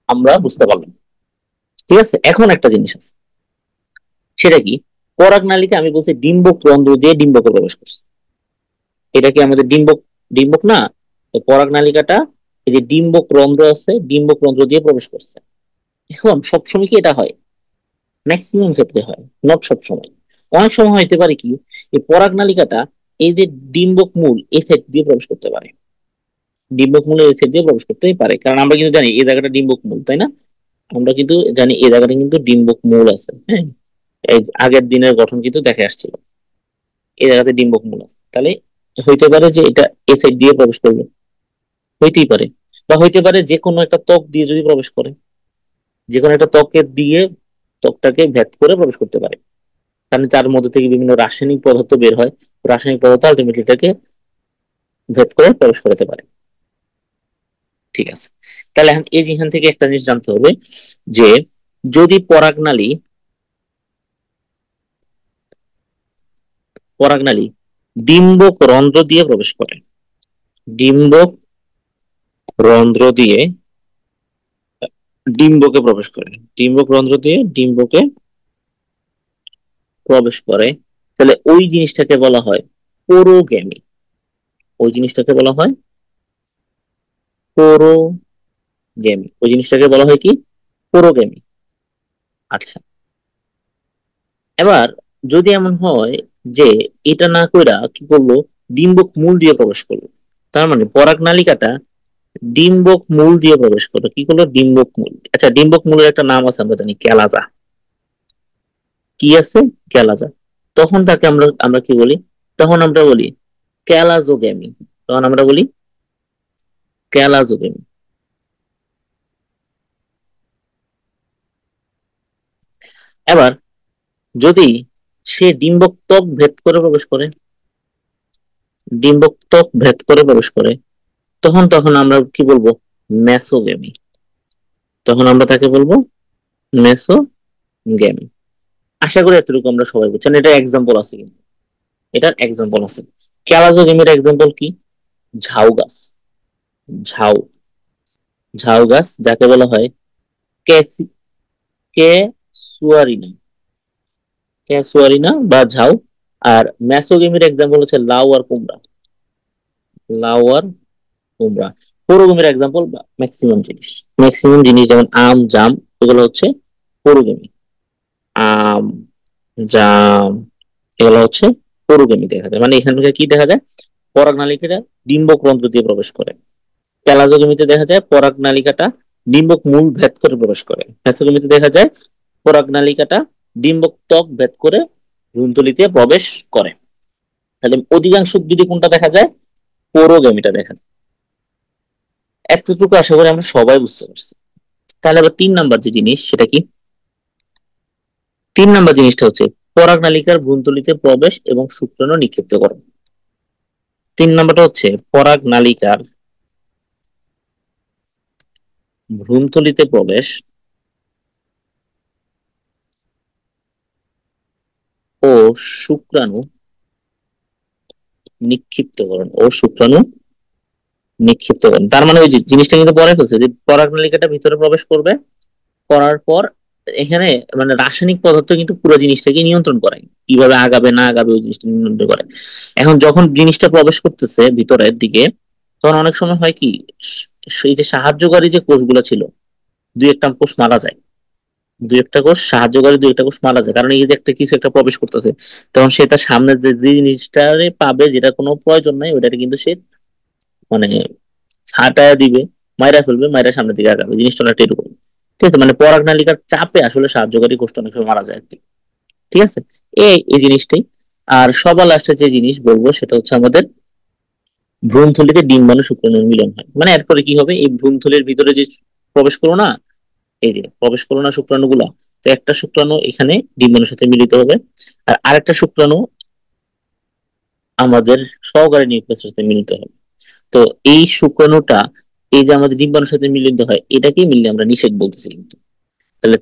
S1: আমরা বুঝতে পারলাম। ঠিক আছে, এখন একটা জিনিস আছে, সেটা কি? পরাগনালীতে আমি বলছি ডিম্বক রন্ধ্র দিয়ে ডিম্বকে প্রবেশ করছে, এটা কি আমাদের ডিম্বক? ডিম্বক না। তো পরাগনালিকাটা, এই যে ডিম্বক রন্ধ্র আছে, ডিম্বক রন্ধ্র দিয়ে প্রবেশ করছে। এখন সবসময় কি এটা হয়? ম্যাক্সিমাম ক্ষেত্রে হয়, নট সব সময়। অনেক সময় হইতে পারে কি, এই পরাগনালিকাটা এই যে ডিম্বক মূল এই সাইড দিয়ে প্রবেশ করতে পারে, ডিম্বক মূল এই সাইড দিয়ে প্রবেশ করতেই পারে, কারণ আমরা কিন্তু জানি এই জায়গাটা ডিম্বক মূল, তাই না? আমরা কিন্তু জানি এই জায়গাটা কিন্তু ডিম্বক মূল আছে। হ্যাঁ, এই আগের দিনের গঠন কিন্তু দেখে আসছিল, এই জায়গাতে ডিম্বক মূল আছে। তাহলে হইতে পারে যে এটা এ সাইড দিয়ে প্রবেশ করবে, হইতেই পারে। বা হইতে পারে যে কোনো একটা ত্বক দিয়ে যদি প্রবেশ করে, যে কোনো একটা ত্বকের দিয়ে ত্বকটাকে ভেদ করে প্রবেশ করতে পারে, কারণ তার মধ্যে থেকে বিভিন্ন রাসায়নিক পদার্থ বের হয়, রাসায়নিক পদার্থ আলটিমেটলি এটাকে ভেদ করে প্রবেশ করতে পারে। ঠিক আছে, তাহলে এখন এই যেখান থেকে একটা জিনিস জানতে হবে, যে যদি পরাগনালী ডিম্বক রন্ধ্র দিয়ে প্রবেশ করে, ডিম্বক রন্ধ্র দিয়ে ডিম্বকে প্রবেশ করে, ডিম্বক রন্ধ্র দিয়ে ডিম্বকে প্রবেশ করে, তাহলে ওই জিনিসটাকে বলা হয় পোরোগ্যামি। ওই জিনিসটাকে বলা হয় পোরোগ্যামি। ওই জিনিসটাকে বলা হয় কি? পোরোগ্যামি। আচ্ছা, এবার যদি এমন হয় যে এটা না কইরা কি করলো, ডিম্বক মূল দিয়ে প্রবেশ করলো, তার মানে পরাগনালিকাটা ডিম্বক মূল দিয়ে প্রবেশ করলো, কি করলো? ডিম্বক মূল। আচ্ছা, ডিম্বক মূলের একটা নাম আছে, আমরা জানি ক্যালাজা। কি আছে? ক্যালাজা। তখন তাকে আমরা আমরা কি বলি? তখন আমরা বলি ক্যালাজোগ্যামি। তখন আমরা বলি ক্যালাজোগ্যামি। এবার যদি সে ডিম্বক ত্বক ভেদ করে প্রবেশ করে, ডিম্বক ত্বক ভেদ করে প্রবেশ করে, তখন তখন আমরা কি বলবো? মেসোগ্যামি। তখন আমরা তাকে বলবো মেসোগ্যামি। আশা করি এতটুকু আমরা সবাই বুঝছেন। এটা এক্সাম্পল আছে, কিন্তু এটার এক্সাম্পল আছে। ক্যালাজোগ্যামির এক্সাম্পল কি? ঝাউ গাছ। ঝাউ, ঝাউ গাছ যাকে বলা হয় ক্যাসুয়ারিনা, ক্যাসুয়ারিনা বা ঝাউ। আর মেসোগেমির এক্সাম্পল হচ্ছে লাউ আর কুমড়া, লাউ আর কুমড়া। পুরোগেমির এক্সাম্পল ম্যাক্সিমাম জিনিস, ম্যাক্সিমাম জিনিস যেমন আম, জাম, এগুলো হচ্ছে পুরোগেমি। আম, জাম, এগুলো হচ্ছে পুরোগেমি দেখা যায়। মানে এখান থেকে কি দেখা যায়? পরাগনালিকাটা ডিম্বক রন্ধ্র দিয়ে প্রবেশ করে। ক্যালাজোগমিতে দেখা যায় পরাগনালিকাটা ডিম্বক মূল ভেদ করে প্রবেশ করে। ভ্যাসোগমিতে দেখা যায় পরাগনালিকাটা ডিম্বক ত্বক ভেদ করে ভ্রূণথলিতে প্রবেশ করে। তাহলে অধিকাংশ উদ্ভিদে কোনটা দেখা যায়? পৌরোগেমিটা দেখা যায়। এতটুকু আশা করি আমরা সবাই বুঝতে পারছি। তাহলে আবার 3 নাম্বার যে জিনিস সেটা কি? 3 নাম্বার জিনিসটা হচ্ছে পরাগনালিকার ভ্রূণথলিতে প্রবেশ এবং শুক্রাণু নিক্ষিপ্ত করে। 3 নাম্বারটা হচ্ছে পরাগনালিকার ভ্রূণথলিতে প্রবেশ ও শুক্রাণু নিক্ষিপ্তকরণ। তার মানে ওই জিনিসটা কিন্তু পরে ফেলছে যে পরাগনালিকাটা ভিতরে প্রবেশ করবে, করার পর এখানে মানে রাসায়নিক পদার্থ কিন্তু পুরো জিনিসটাকে নিয়ন্ত্রণ করে, কিভাবে আগাবে না আগাবে ওই জিনিসটা নিয়ন্ত্রণ করে। এখন যখন জিনিসটা প্রবেশ করতেছে ভিতরের দিকে, তখন অনেক সময় হয় কি, সেই যে সাহায্যকারী যে কোষগুলো ছিল, দুই একটা কোষ মারা যায়। দুই একটা কোষ সাহায্যকারী, দুই একটা কোষ মারা যায়, কারণ এই যে একটা কিছু একটা প্রবেশ করতেছে, তখন সে তার সামনে যে যে জিনিসটারে পাবে যেটা কোনো প্রয়োজন নাই, ওইটারে কিন্তু সে মানে ছাটায়া দিবে, মাইরা ফেলবে, মাইরা সামনের দিকে আগাবে। জিনিসটা অনেকটা এরকম। ঠিক আছে, মানে পরাগনালিকার চাপে আসলে সাহায্যকারী কোষটা অনেক সময় মারা যায় আর কি। ঠিক আছে, এই এই জিনিসটাই। আর সবার লাস্টে যে জিনিস বলবো সেটা হচ্ছে আমাদের ভ্রূণথলিতে ডিম্বাণু শুক্রাণুর মিলন হয়। মানে এরপরে কি হবে, এই ভ্রূণথলির ভিতরে যে প্রবেশ করো না, এই যে প্রবেশ করো না শুক্রাণু গুলা, তো একটা শুক্রাণু এখানে ডিম্বাণুর সাথে মিলিত হবে, আর আরেকটা শুক্রাণু আমাদের সহকারী নিউক্লিয়াসের সাথে মিলিত হবে। তো এই শুক্রাণুটা এই যে আমাদের ডিম্বাণুর সাথে মিলিত হয়, এটাকেই মিললে আমরা নিষেক বলতেছি কিন্তু। তাহলে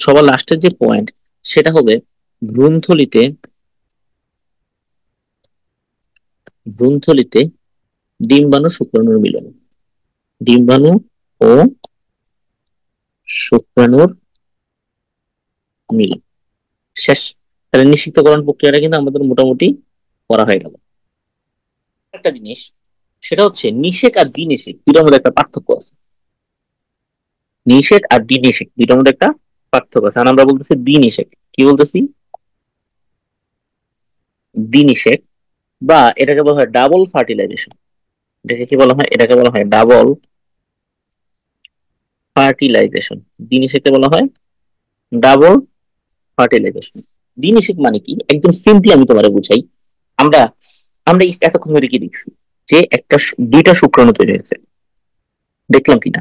S1: সবার লাস্টের যে পয়েন্ট সেটা হবে ভ্রূণথলিতে ভ্রূণথলিতে ডিম্বাণু শুক্রাণুর মিলন। ডিম্বাণু ও শুক্রাণুর মিলন শেষ। তাহলে নিশ্চিতকরণ প্রক্রিয়াটা কিন্তু আমাদের মোটামুটি করা হয়ে গেল। একটা জিনিস সেটা হচ্ছে নিষেক আর বিনিষেক দুটার মধ্যে একটা পার্থক্য আছে। নিষেক আর বিনিষেক দুটার মধ্যে একটা পার্থক্য আছে, আর আমরা বলতেছি বিনিষেক। কি বলতেছি? বিনিষেক, বা এটাকে বলা হয় ডাবল ফার্টিলাইজেশন। এটাকে কি বলা হয়? এটাকে বলা হয় ডাবল ফার্টিলাইজেশন। বিনিষেককে বলা হয় ডাবল ফার্টিলাইজেশন। বিনিষেক মানে কি, একদম সিম্পলি আমি তোমারে বুঝাই। আমরা আমরা এতক্ষণ ধরে কি দেখছি, যে দুইটা শুক্রাণু তৈরি হয়েছে, দেখলাম কিনা?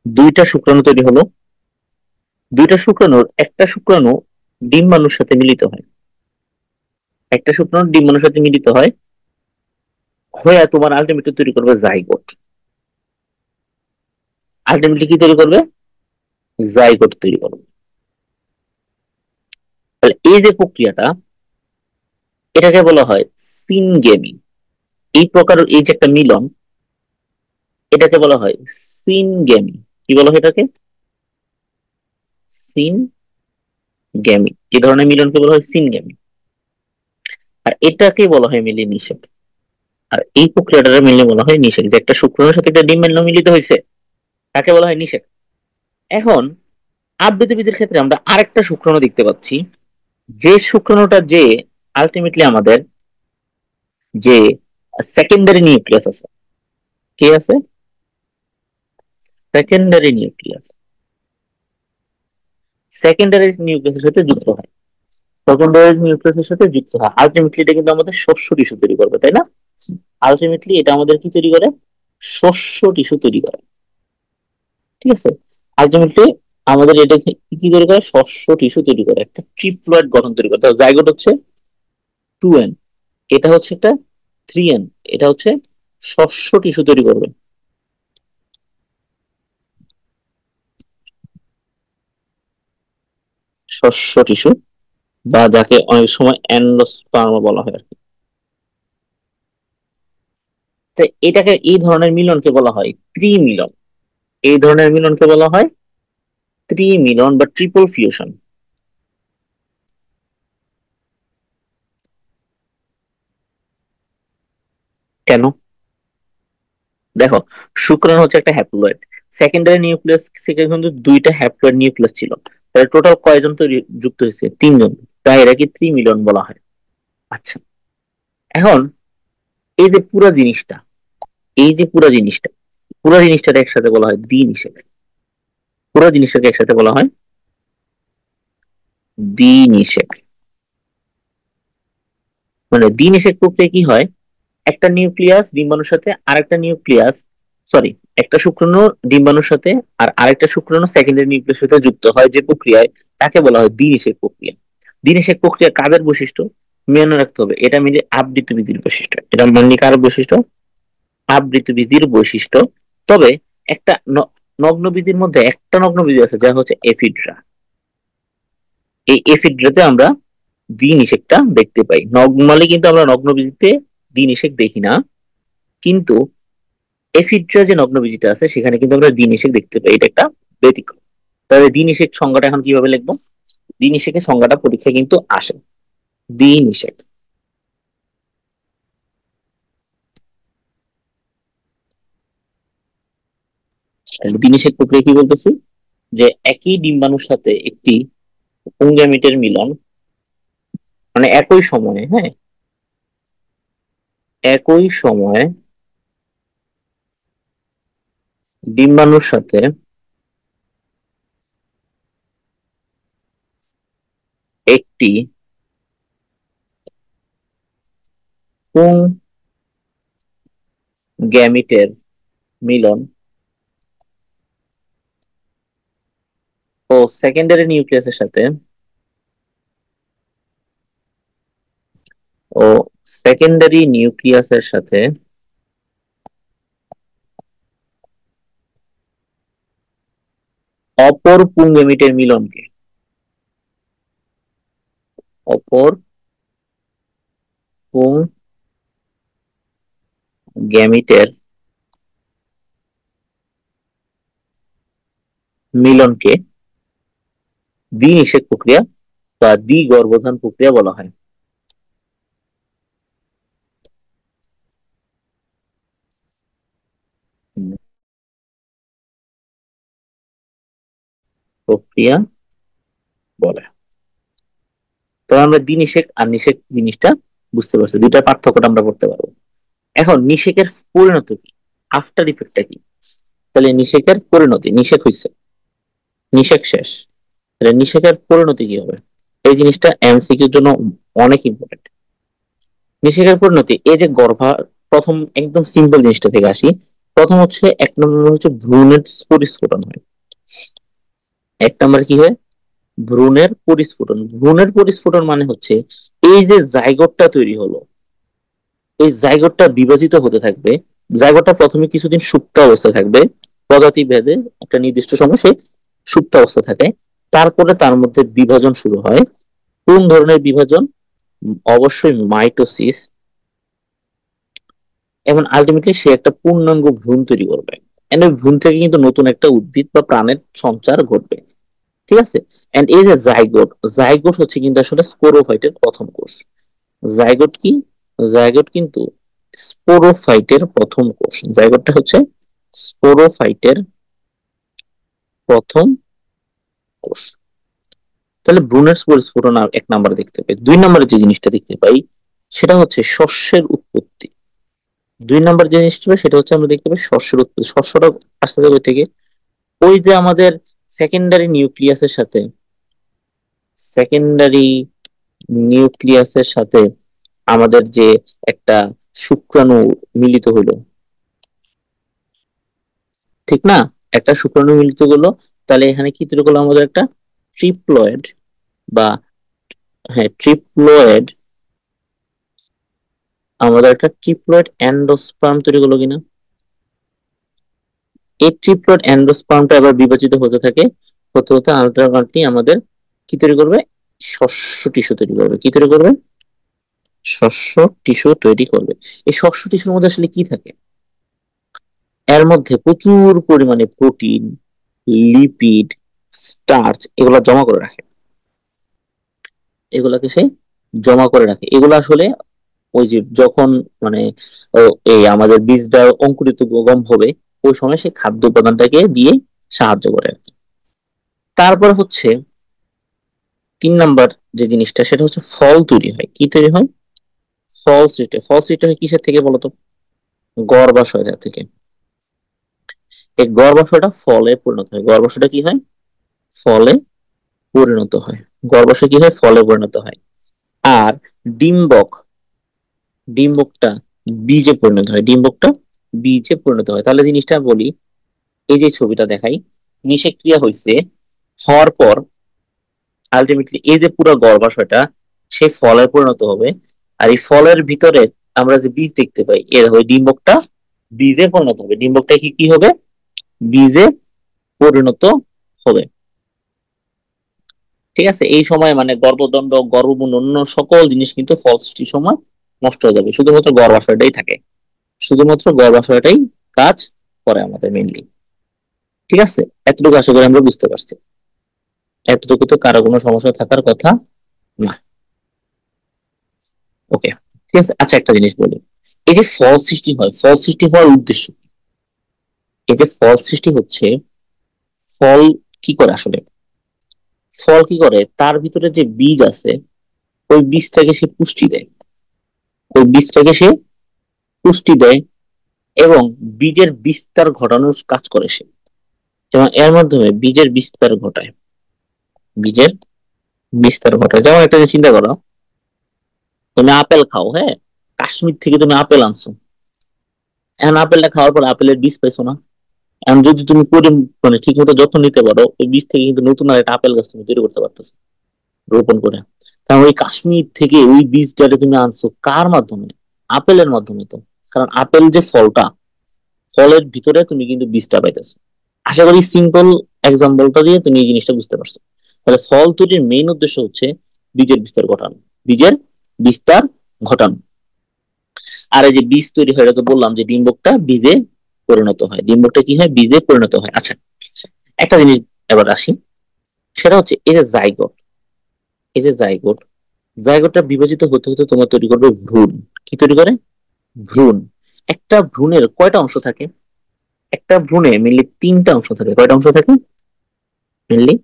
S1: দুইটা শুক্রাণু তৈরি হলো, দুইটা শুক্রাণুর একটা শুক্রাণু ডিম্বাণুর সাথে মিলিত হয়, একটা শুক্রাণু ডিম্বাণুর সাথে মিলিত হয়, হয়ে তোমার আলটিমেটলি তৈরি করবে জাইগোট। আলটিমেটলি কি তৈরি করবে? জাইগোট তৈরি করবে। তাহলে এই যে প্রক্রিয়াটা, এটাকে বলা হয় সিনগেমি। এই প্রকার এই যে একটা মিলন, এটাকে বলা হয় সিনগেমি। কি বলা হয় এটাকে? সিনগেমি। এই ধরনের মিলনকে বলা হয় সিনগেমি, আর এটাকে বলা হয় মিলে নিষেক। আর এই প্রক্রিয়াটা মিলে বলা হয় নিষেক, যে একটা শুক্রাণুর সাথে একটা ডিম্বাণু মিলিত হয়েছে, তাকে বলা হয় নিষেক। এখন আবৃতবীজের ক্ষেত্রে আমরা আরেকটা শুক্রাণু দেখতে পাচ্ছি, যে শুক্রাণুটা যে আলটিমেটলি আমাদের যে সেকেন্ডারি নিউক্লিয়াস আছে, কে আছে? Secondary nucleus. সেকেন্ডারি নিউক্লিয়াসের সাথে যুক্ত হয়, সেকেন্ডারি নিউক্লিয়াসের সাথে যুক্ত হয়, আলটিমেটলি এটা কিন্তু আমাদের শস্য টিস্যু তৈরি করবে, তাই না? আলটিমেটলি এটা আমাদের কি তৈরি করে? শস্য টিস্যু তৈরি করে। ঠিক আছে, আলটিমেটলি আমাদের এটা কি কি তৈরি করে? শস্য টিস্যু তৈরি করে, একটা ট্রিপ্লয়েড গঠন তৈরি করে। তাহলে জাইগোট হচ্ছে 2n, এটা হচ্ছে একটা 3n, এটা হচ্ছে শস্য টিস্যু তৈরি করবে। শস্য টিস্যু, বা যাকে অনেক সময় অ্যান্ডোস্পার্ম বলা হয় আর কি। তো এটাকে, এই ধরনের মিলনকে বলা হয় ত্রিমিলন। এই ধরনের মিলনকে বলা হয় ত্রিমিলন বা ট্রিপল ফিউশন। কেন? দেখো, শুক্রাণু হচ্ছে একটা হ্যাপ্লয়েড, সেকেন্ডারি নিউক্লিয়াস থেকে কিন্তু দুইটা হ্যাপ্লয়েড নিউক্লিয়াস ছিল, তাহলে টোটাল কয়জন তৈরি যুক্ত হয়েছে? 3 জন। তাই এটাকে ত্রিমিলন বলা হয়। আচ্ছা, এখন এই যে পুরা জিনিসটা, এই যে পুরা জিনিসটাকে একসাথে বলা হয় দ্বিনিষেক। পুরা জিনিসটাকে একসাথে বলা হয় দ্বিনিষেক। মানে দ্বিনিষেক প্রক্রিয়া কি হয়, একটা নিউক্লিয়াস ডিম্বাণুর সাথে আরেকটা নিউক্লিয়াস, সরি, একটা শুক্রাণু ডিম্বাণুর সাথে আর আরেকটা শুক্রাণু সেকেন্ডারি নিউক্লিয়াসের সাথে যুক্ত হয় যে প্রক্রিয়ায়, তাকে বলা হয় দ্বিনিষেক প্রক্রিয়া। দ্বিনিষেক প্রক্রিয়া কাদের বৈশিষ্ট্য মনে রাখতে হবে, এটা মিলে আবৃত বিধির বৈশিষ্ট্য। এটা মানে কার বৈশিষ্ট্য, আবৃত বিধির বৈশিষ্ট্য। তবে একটা নগ্ন বিধির মধ্যে একটা নগ্ন বিধি আছে যা হচ্ছে এফিড্রা। এই এফিড্রাতে আমরা দ্বিনিষেকটা দেখতে পাই। নর্মালি কিন্তু আমরা নগ্ন বিধিতে দ্বিনিষেক দেখি না, কিন্তু এফিড্রা যে নগ্নবীজিটা আছে সেখানে কিন্তু আমরা দ্বিনিষেক দেখতে পাই, এটা একটা ব্যতিক্রম। তাহলে দ্বিনিষেক সংজ্ঞাটা এখন কিভাবে লিখবো, দ্বিনিষেকের সংজ্ঞাটা পরীক্ষায় কিন্তু আসে। দ্বিনিষেক, দ্বিনিষেক প্রক্রিয়া কি বলতেছি, যে একই ডিম্বাণুর সাথে একটি পুংগ্যামিটের মিলন, মানে একই সময়ে, হ্যাঁ, একই সময়ে ডিম্বাণুর সাথে একটি পুংগ্যামিটের মিলন ও সেকেন্ডারি নিউক্লিয়াসের সাথে ও সেকেন্ডারি নিউক্লিয়াসের সাথে অপর পুংগ্যামিটের মিলনকে, অপর পুংগ্যামিটের মিলনকে দ্বিনিষেক প্রক্রিয়া বা দ্বিগর্ভধান প্রক্রিয়া বলা হয়। প্রক্রিয়া বলে। তো আমরা দ্বিনিষেক আর নিষেক জিনিসটা বুঝতে পারছি, দুইটা পার্থক্যটা আমরা করতে পারবো। এখন নিষেকের পরিণত কি, আফটার ইফেক্টটা কি? তাহলে নিষেকের পরিণতি, নিষেক হইছে, নিষেক শেষ, তাহলে নিষেকের পরিণতি কি হবে, এই জিনিসটা এমসিকিউর জন্য অনেক ইম্পর্টেন্ট। নিষেকের পরিণতি, এই যে গর্ভা, প্রথম একদম সিম্পল জিনিসটা থেকে আসি। প্রথম হচ্ছে, এক নম্বর হচ্ছে ভ্রূণের পরিস্ফুটন হয়। এক নম্বর কি হয়, ভ্রূণের পরিস্ফুটন। ভ্রূণের পরিস্ফুটন মানে হচ্ছে এই যে জাইগোটটা তৈরি হলো, এই জাইগোটটা বিভাজিত হতে থাকবে। জাইগোটটা প্রথমে কিছুদিন সুপ্ত অবস্থায় থাকবে, প্রজাতি ভেদে একটা নির্দিষ্ট সময় সে সুপ্ত অবস্থা থাকে। তারপরে তার মধ্যে বিভাজন শুরু হয়। কোন ধরনের বিভাজন, অবশ্যই মাইটোসিস। এবং আলটিমেটলি সে একটা পূর্ণাঙ্গ ভ্রূণ তৈরি করবে। এন্ড ওই ভ্রূণ থেকে কিন্তু নতুন একটা উদ্ভিদ বা প্রাণের সঞ্চার ঘটবে। ঠিক আছে। এন্ড এই যে জাইগোট, জাইগোট হচ্ছে কিন্তু আসলে স্পোরোফাইটের প্রথম কোষ। জাইগোট কি, জাইগোট কিন্তু স্পোরোফাইটের প্রথম কোষ। জাইগোটটা হচ্ছে স্পোরোফাইটের প্রথম কোষ। তাহলে ভ্রূণের পরিস্ফুটন আর এক নম্বরে দেখতে পাই। দুই নম্বরে যে জিনিসটা দেখতে পাই সেটা হচ্ছে শস্যের উৎপত্তি। দুই নম্বর যে জিনিসটা পাই সেটা হচ্ছে আমরা দেখতে পাই শস্যের উৎপত্তি। শস্যটা আসতে হবে থেকে, ওই যে আমাদের সেকেন্ডারি নিউক্লিয়াসের সাথে, সেকেন্ডারি নিউক্লিয়াসের সাথে আমাদের যে একটা শুক্রাণু মিলিত হলো, ঠিক না, একটা শুক্রাণু মিলিত হলো। তাহলে এখানে কি তৈরি করলো, আমাদের একটা ট্রিপ্লয়েড বা, হ্যাঁ ট্রিপ্লয়েড, আমাদের একটা ট্রিপ্লয়েড এন্ডোস্পার্ম তৈরি করলো কিনা। এই ট্রিপ্লয়েড এন্ডোস্পার্মটা আবার বিভাজিত হতে থাকে, হতে হতে আলটিমেটলি আমাদের কি তৈরি করবে, শস্য টিস্যু তৈরি করবে। কি তৈরি করবে, শস্য টিস্যু তৈরি করবে। এই শস্য টিস্যুর মধ্যে আসলে কি থাকে, এর মধ্যে প্রচুর পরিমাণে প্রোটিন, লিপিড, স্টার্চ এগুলা জমা করে রাখে। এগুলাকে সে জমা করে রাখে। এগুলো আসলে ওই যে যখন মানে এই আমাদের বীজটা অঙ্কুরিত গম হবে, ওই সময় সে খাদ্য উপাদানটাকে দিয়ে সাহায্য করে আর কি। তারপর হচ্ছে তিন নাম্বার যে জিনিসটা সেটা হচ্ছে ফল তৈরি হয়। কি তৈরি হয়, ফল সৃষ্টি হয় কিসের থেকে বলতো? গর্ভাশয় থেকে। এই গর্ভাশয়টা ফলে পরিণত হয়, গর্ভাশয়টা কি হয়? ফলে পরিণত হয়। গর্ভাশয় কি হয়? ফলে পরিণত হয়। আর ডিম্বক, ডিম্বকটা বীজে পরিণত হয়, ডিম্বকটা বীজে পরিণত হয়। তাহলে জিনিসটা বলি, এই যে ছবিটা দেখাই, নিষেক্রিয়া হয়েছে, হওয়ার পর আলটিমেটলি এই যে পুরো গর্ভাশয়টা সেই ফলে পরিণত হবে। আর এই ফলের ভিতরে আমরা যে বীজ দেখতে পাই, এর ওই ডিম্বকটা বীজে পরিণত হবে। ডিম্বকটা কি কি হবে? বীজে পরিণত হবে। ঠিক আছে, এই সময় মানে গর্ভদণ্ড, গর্ভমুণ্ড, অন্য সকল জিনিস কিন্তু ফল সৃষ্টির সময় নষ্ট হয়ে যাবে, শুধুমাত্র গর্ভাশয়টাই থাকে। শুধুমাত্র গর্ভাশয়টাই কাজ করে আমাদের মেইনলি। ঠিক আছে, এতটুকু আশা করি আমরা বুঝতে পারছি। এতটুকু তো কারো কোনো সমস্যা থাকার কথা না। ওকে, ঠিক আছে। আচ্ছা, একটা জিনিস বলি, এই যে ফল সৃষ্টি হয়, ফল সৃষ্টি হওয়ার উদ্দেশ্য কি? এই যে ফল সৃষ্টি হচ্ছে, ফল কি করে আসলে? ফল কি করে, তার ভিতরে যে বীজ আছে ওই বীজটাকে সে পুষ্টি দেয়, ওই বীজটাকে সে পুষ্টি দেয় এবং বীজের বিস্তার ঘটানোর কাজ করে সে, এবং এর মাধ্যমে বীজের বিস্তার ঘটায়, বীজের বিস্তার ঘটায়। যেমন একটা যে চিন্তা করো, তুমি আপেল খাও, হ্যাঁ, কাশ্মীর থেকে তুমি আপেল আনছো, এখন আপেলটা খাওয়ার পর আপেলের বীজ পাইছো না, এখন যদি তুমি মানে ঠিক মতো যত্ন নিতে পারো, ওই বীজ থেকে কিন্তু নতুন আর একটা আপেল গাছ তুমি তৈরি করতে পারতেছো রোপণ করে। তাহলে ওই কাশ্মীর থেকে ওই বীজটাকে তুমি আনছো কার মাধ্যমে? আপেলের মাধ্যমে তো। কারণ আপেল যে ফলটা, ফলের ভিতরে তুমি কিন্তু বীজটা পাইতেছো। আশা করি সিম্পল এক্সাম্পলটা দিয়ে তুমি এই জিনিসটা বুঝতে পারছো। তাহলে ফল তৈরির মেইন উদ্দেশ্য হচ্ছে বীজের বিস্তার ঘটানো, বীজের বিস্তার ঘটানো। আর এই যে বীজ তৈরি হয়, এটা তো বললাম যে ডিম্বকটা বীজে পরিণত হয়, ডিম্বকটা কি হয়? বীজে পরিণত হয়। আচ্ছা, একটা জিনিস এবার আসি, সেটা হচ্ছে এই যে জাইগোট, এই যে জাইগোট, জাইগোটটা বিভাজিত হতে হতে তোমার তৈরি করবে ভ্রূণ। কি তৈরি করে? ভ্রূণ। একটা ভ্রূণের কয়টা অংশ থাকে? একটা ভ্রূণে মেনলি তিনটা অংশ থাকে। কয়টা অংশ থাকে? মেনলি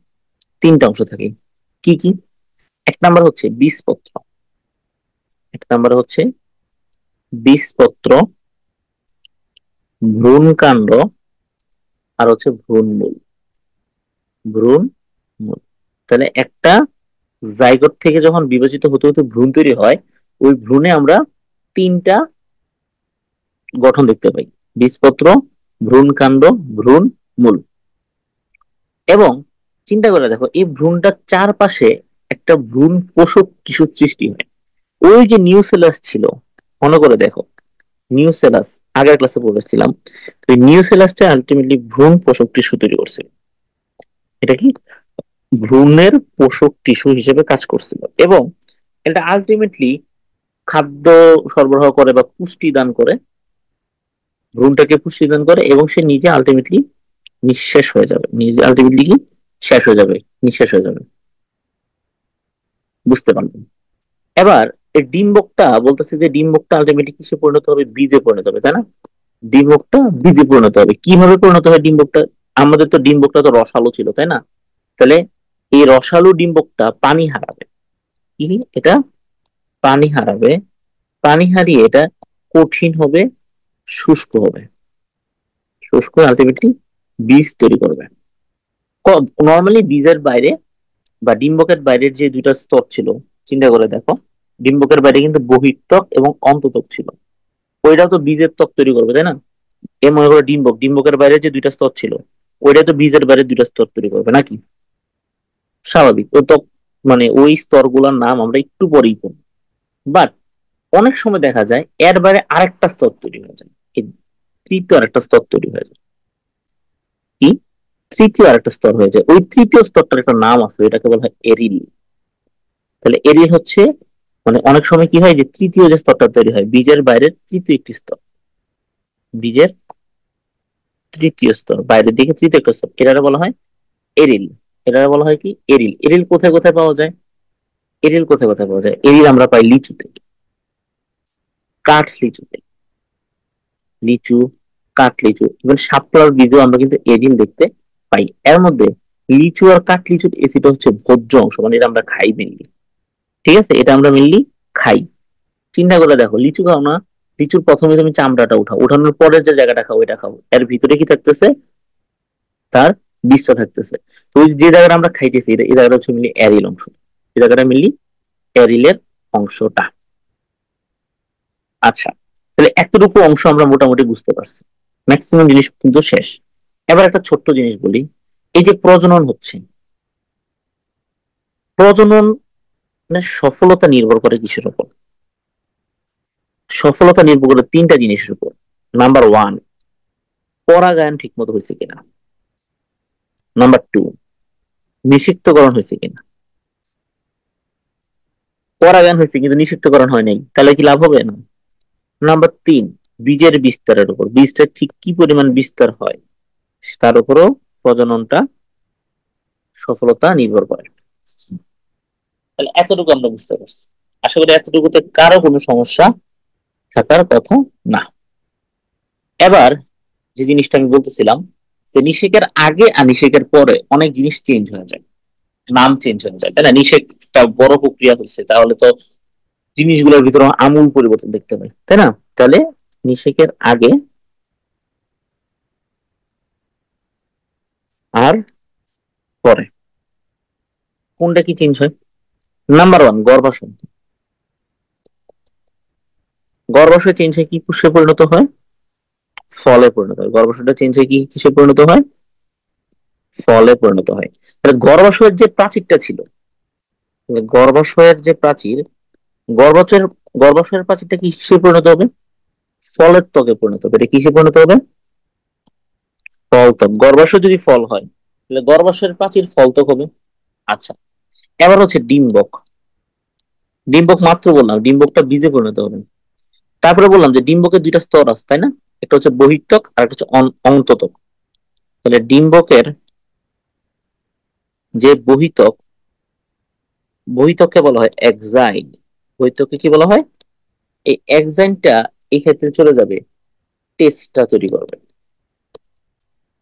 S1: তিনটা অংশ থাকে। কি কি? এক নাম্বার হচ্ছে বীজপত্র, এক নাম্বার হচ্ছে বীজপত্র, ভ্রূণকাণ্ড, আর হচ্ছে ভ্রূণমূল। ভ্রূণমূল। তাহলে একটা জাইগোট থেকে যখন বিভাজিত হতে হতে ভ্রূণ তৈরি হয়, ওই ভ্রূণে আমরা তিনটা গঠন দেখতে পাই: বীজপত্র, ভ্রূণকাণ্ড, ভ্রূণমূল। এবং চিন্তা করে দেখো, এই ভ্রূণটার চারপাশে একটা ভ্রূণ পোষক টিস্যুর সৃষ্টি হয়। ওই যে নিউসেলাস ছিল, মনে করে দেখো, নিউসেলাস আগের ক্লাসে পড়েছিলাম, ওই নিউসেলাসটা আলটিমেটলি ভ্রূণ পোষক টিস্যু তৈরি করছিল। এটা কি? ভ্রূণের পোষক টিস্যু হিসেবে কাজ করছিল, এবং এটা আলটিমেটলি খাদ্য সরবরাহ করে বা পুষ্টি দান করে, ভ্রূণটাকে পুষ্টি দান করে, এবং সে নিজে আলটিমেটলি নিঃশেষ হয়ে যাবে, নিজে আলটিমেটলি কি শেষ হয়ে যাবে, নিঃশেষ হয়ে যাবে। বুঝতে পারবেন? এবার এই ডিম্বকটা বলতেছে যে ডিম্বকটা আলটিমেটলি কিসে পরিণত হবে? বীজে পরিণত হবে, তাই না? ডিম্বকটা বীজে পরিণত হবে। কিভাবে পরিণত হয় ডিম্বকটা? আমাদের তো ডিম্বকটা তো রসালো ছিল, তাই না? তাহলে এই রসালো ডিম্বকটা পানি হারাবে। কি? এটা পানি হারাবে। পানি হারিয়ে এটা কঠিন হবে, শুষ্ক হবে, শুষ্ক আলটিমেটলি বীজ তৈরি করবে। নর্মালি বীজের বাইরে বা ডিম্বকের বাইরের যে দুইটা স্তর ছিল, চিন্তা করে দেখো, ডিম্বকের বাইরে কিন্তু বহির্ত্বক এবং অন্তত্বক ছিল। ওইটাও তো বীজের ত্বক তৈরি করবে, তাই না? এ মনে করো ডিম্বক, ডিম্বকের বাইরে যে দুইটা স্তর ছিল, ওইটা তো বীজের বাইরে দুইটা স্তর তৈরি করবে নাকি? স্বাভাবিক। ও তো মানে ওই স্তরগুলোর নাম আমরা একটু পরেই পড়বো। বাট অনেক সময় দেখা যায় এর বাইরে আরেকটা স্তর তৈরি হয়ে যায়, এই তৃতীয় আরেকটা স্তর তৈরি হয়ে যায়। কি? তৃতীয় আরেকটা স্তর হয়ে যায়। ওই তৃতীয় স্তরটার একটা নাম আছে, এটাকে বলা হয় এরিল। তাহলে এরিল হচ্ছে, মানে অনেক সময় কি হয় যে তৃতীয় যে স্তরটা তৈরি হয় বীজের বাইরের তৃতীয় একটি স্তর, বীজের তৃতীয় স্তর, বাইরের দিকে তৃতীয় একটা স্তর, এটা বলা হয় এরিল। এটা বলা হয় কি? এরিল। এরিল কোথায় কোথায় পাওয়া যায়? এরিল কোথায় কোথায় পাওয়া যায়? এরিল আমরা পাই লিচুতে, কাঠ লিচুতে, লিচু, কাঠ লিচু, ইভেন শাপলার বীজও আমরা কিন্তু এরিল দেখতে পাই। এর মধ্যে লিচু আর কাঠ লিচুর এসিটা হচ্ছে ভোজ্য অংশ, মানে এটা আমরা খাই মেনলি। ঠিক আছে, এটা আমরা মেনলি খাই। চিন্তা করে দেখো, লিচু খাও না, লিচুর প্রথমে তুমি চামড়াটা উঠাও, উঠানোর পরের যে জায়গাটা খাও ওইটা খাও, এর ভিতরে কি থাকতেছে? তার বীজটা থাকতেছে। তো ওই যে জায়গাটা আমরা খাইতেছি, এই জায়গাটা হচ্ছে মিলি অ্যারিল অংশ, এই জায়গাটা মিলি অ্যারিলের অংশটা। আচ্ছা, তাহলে এতটুকু অংশ আমরা মোটামুটি বুঝতে পারছি, ম্যাক্সিমাম জিনিস কিন্তু শেষ। এবার একটা ছোট্ট জিনিস বলি, এই যে প্রজনন হচ্ছে, প্রজনন মানে সফলতা নির্ভর করে কিসের উপর? সফলতা নির্ভর করে তিনটা জিনিসের উপর। নাম্বার ওয়ান, পরাগায়ন ঠিক মতো হয়েছে কিনা। নাম্বার টু, নিষিক্তকরণ হয়েছে কিনা। পরাগায়ন হয়েছে কিন্তু নিষিক্তকরণ হয় নাই, তাহলে কি লাভ হবে না? নাম্বার তিন, বীজের বিস্তারের উপর, বীজটা ঠিক কি পরিমাণ বিস্তার হয় তার উপরও প্রজননটা সফলতা নির্ভর করে। তাহলে এতটুকু আমরা বুঝতে পারছি, আশা করি এতটুকুতে কারো কোনো সমস্যা থাকার কথা না। এবার যে জিনিসটা আমি বলতেছিলাম, যে নিষেকের আগে আর নিষেকের পরে অনেক জিনিস চেঞ্জ হয়ে যায়, নাম চেঞ্জ হয়ে যায়, তাই না? নিষেকটা বড় প্রক্রিয়া হয়েছে, তাহলে তো জিনিসগুলোর ভিতরে আমূল পরিবর্তন দেখতে পাই, তাই না? তাহলে নিষেকের আগে আর পরে কোনটা কি চেঞ্জ হয়? নাম্বার ওয়ান, গর্ভাশয়। গর্ভাশয় চেঞ্জ হয় কি পুষ্পে পরিণত হয়? ফলে পরিণত হয়। গর্ভাশয়টা চেঞ্জ হয় কি কিসে পরিণত হয়? ফলে পরিণত হয়। তাহলে গর্ভাশয়ের যে প্রাচীরটা ছিল, গর্ভাশয়ের যে প্রাচীর, গর্ভাশয়ের গর্ভাশয়ের প্রাচীরটা কিসে পরিণত হবে? ফলের ত্বকে পরিণত হবে। এটা কিসে পরিণত হবে? ফল ত্বক। গর্ভাশয় যদি ফল হয়, তাহলে গর্ভাশয়ের প্রাচীর ফল ত্বক হবে। আচ্ছা, এবার হচ্ছে ডিম্বক। ডিম্বক মাত্র বললাম, ডিম্বকটা বীজে পরিণত হবে। তারপরে বললাম যে ডিম্বকের দুইটা স্তর আছে, তাই না? একটা হচ্ছে বহিঃত্বক আর একটা হচ্ছে অন্তত্বক। তাহলে ডিম্বকের যে বহিঃত্বক, বহিঃত্বককে বলা হয় এক্সাইন। বহিঃত্বককে কি বলা হয়? এই এক্সাইনটা এই ক্ষেত্রে চলে যাবে টেস্টটা তৈরি করবে।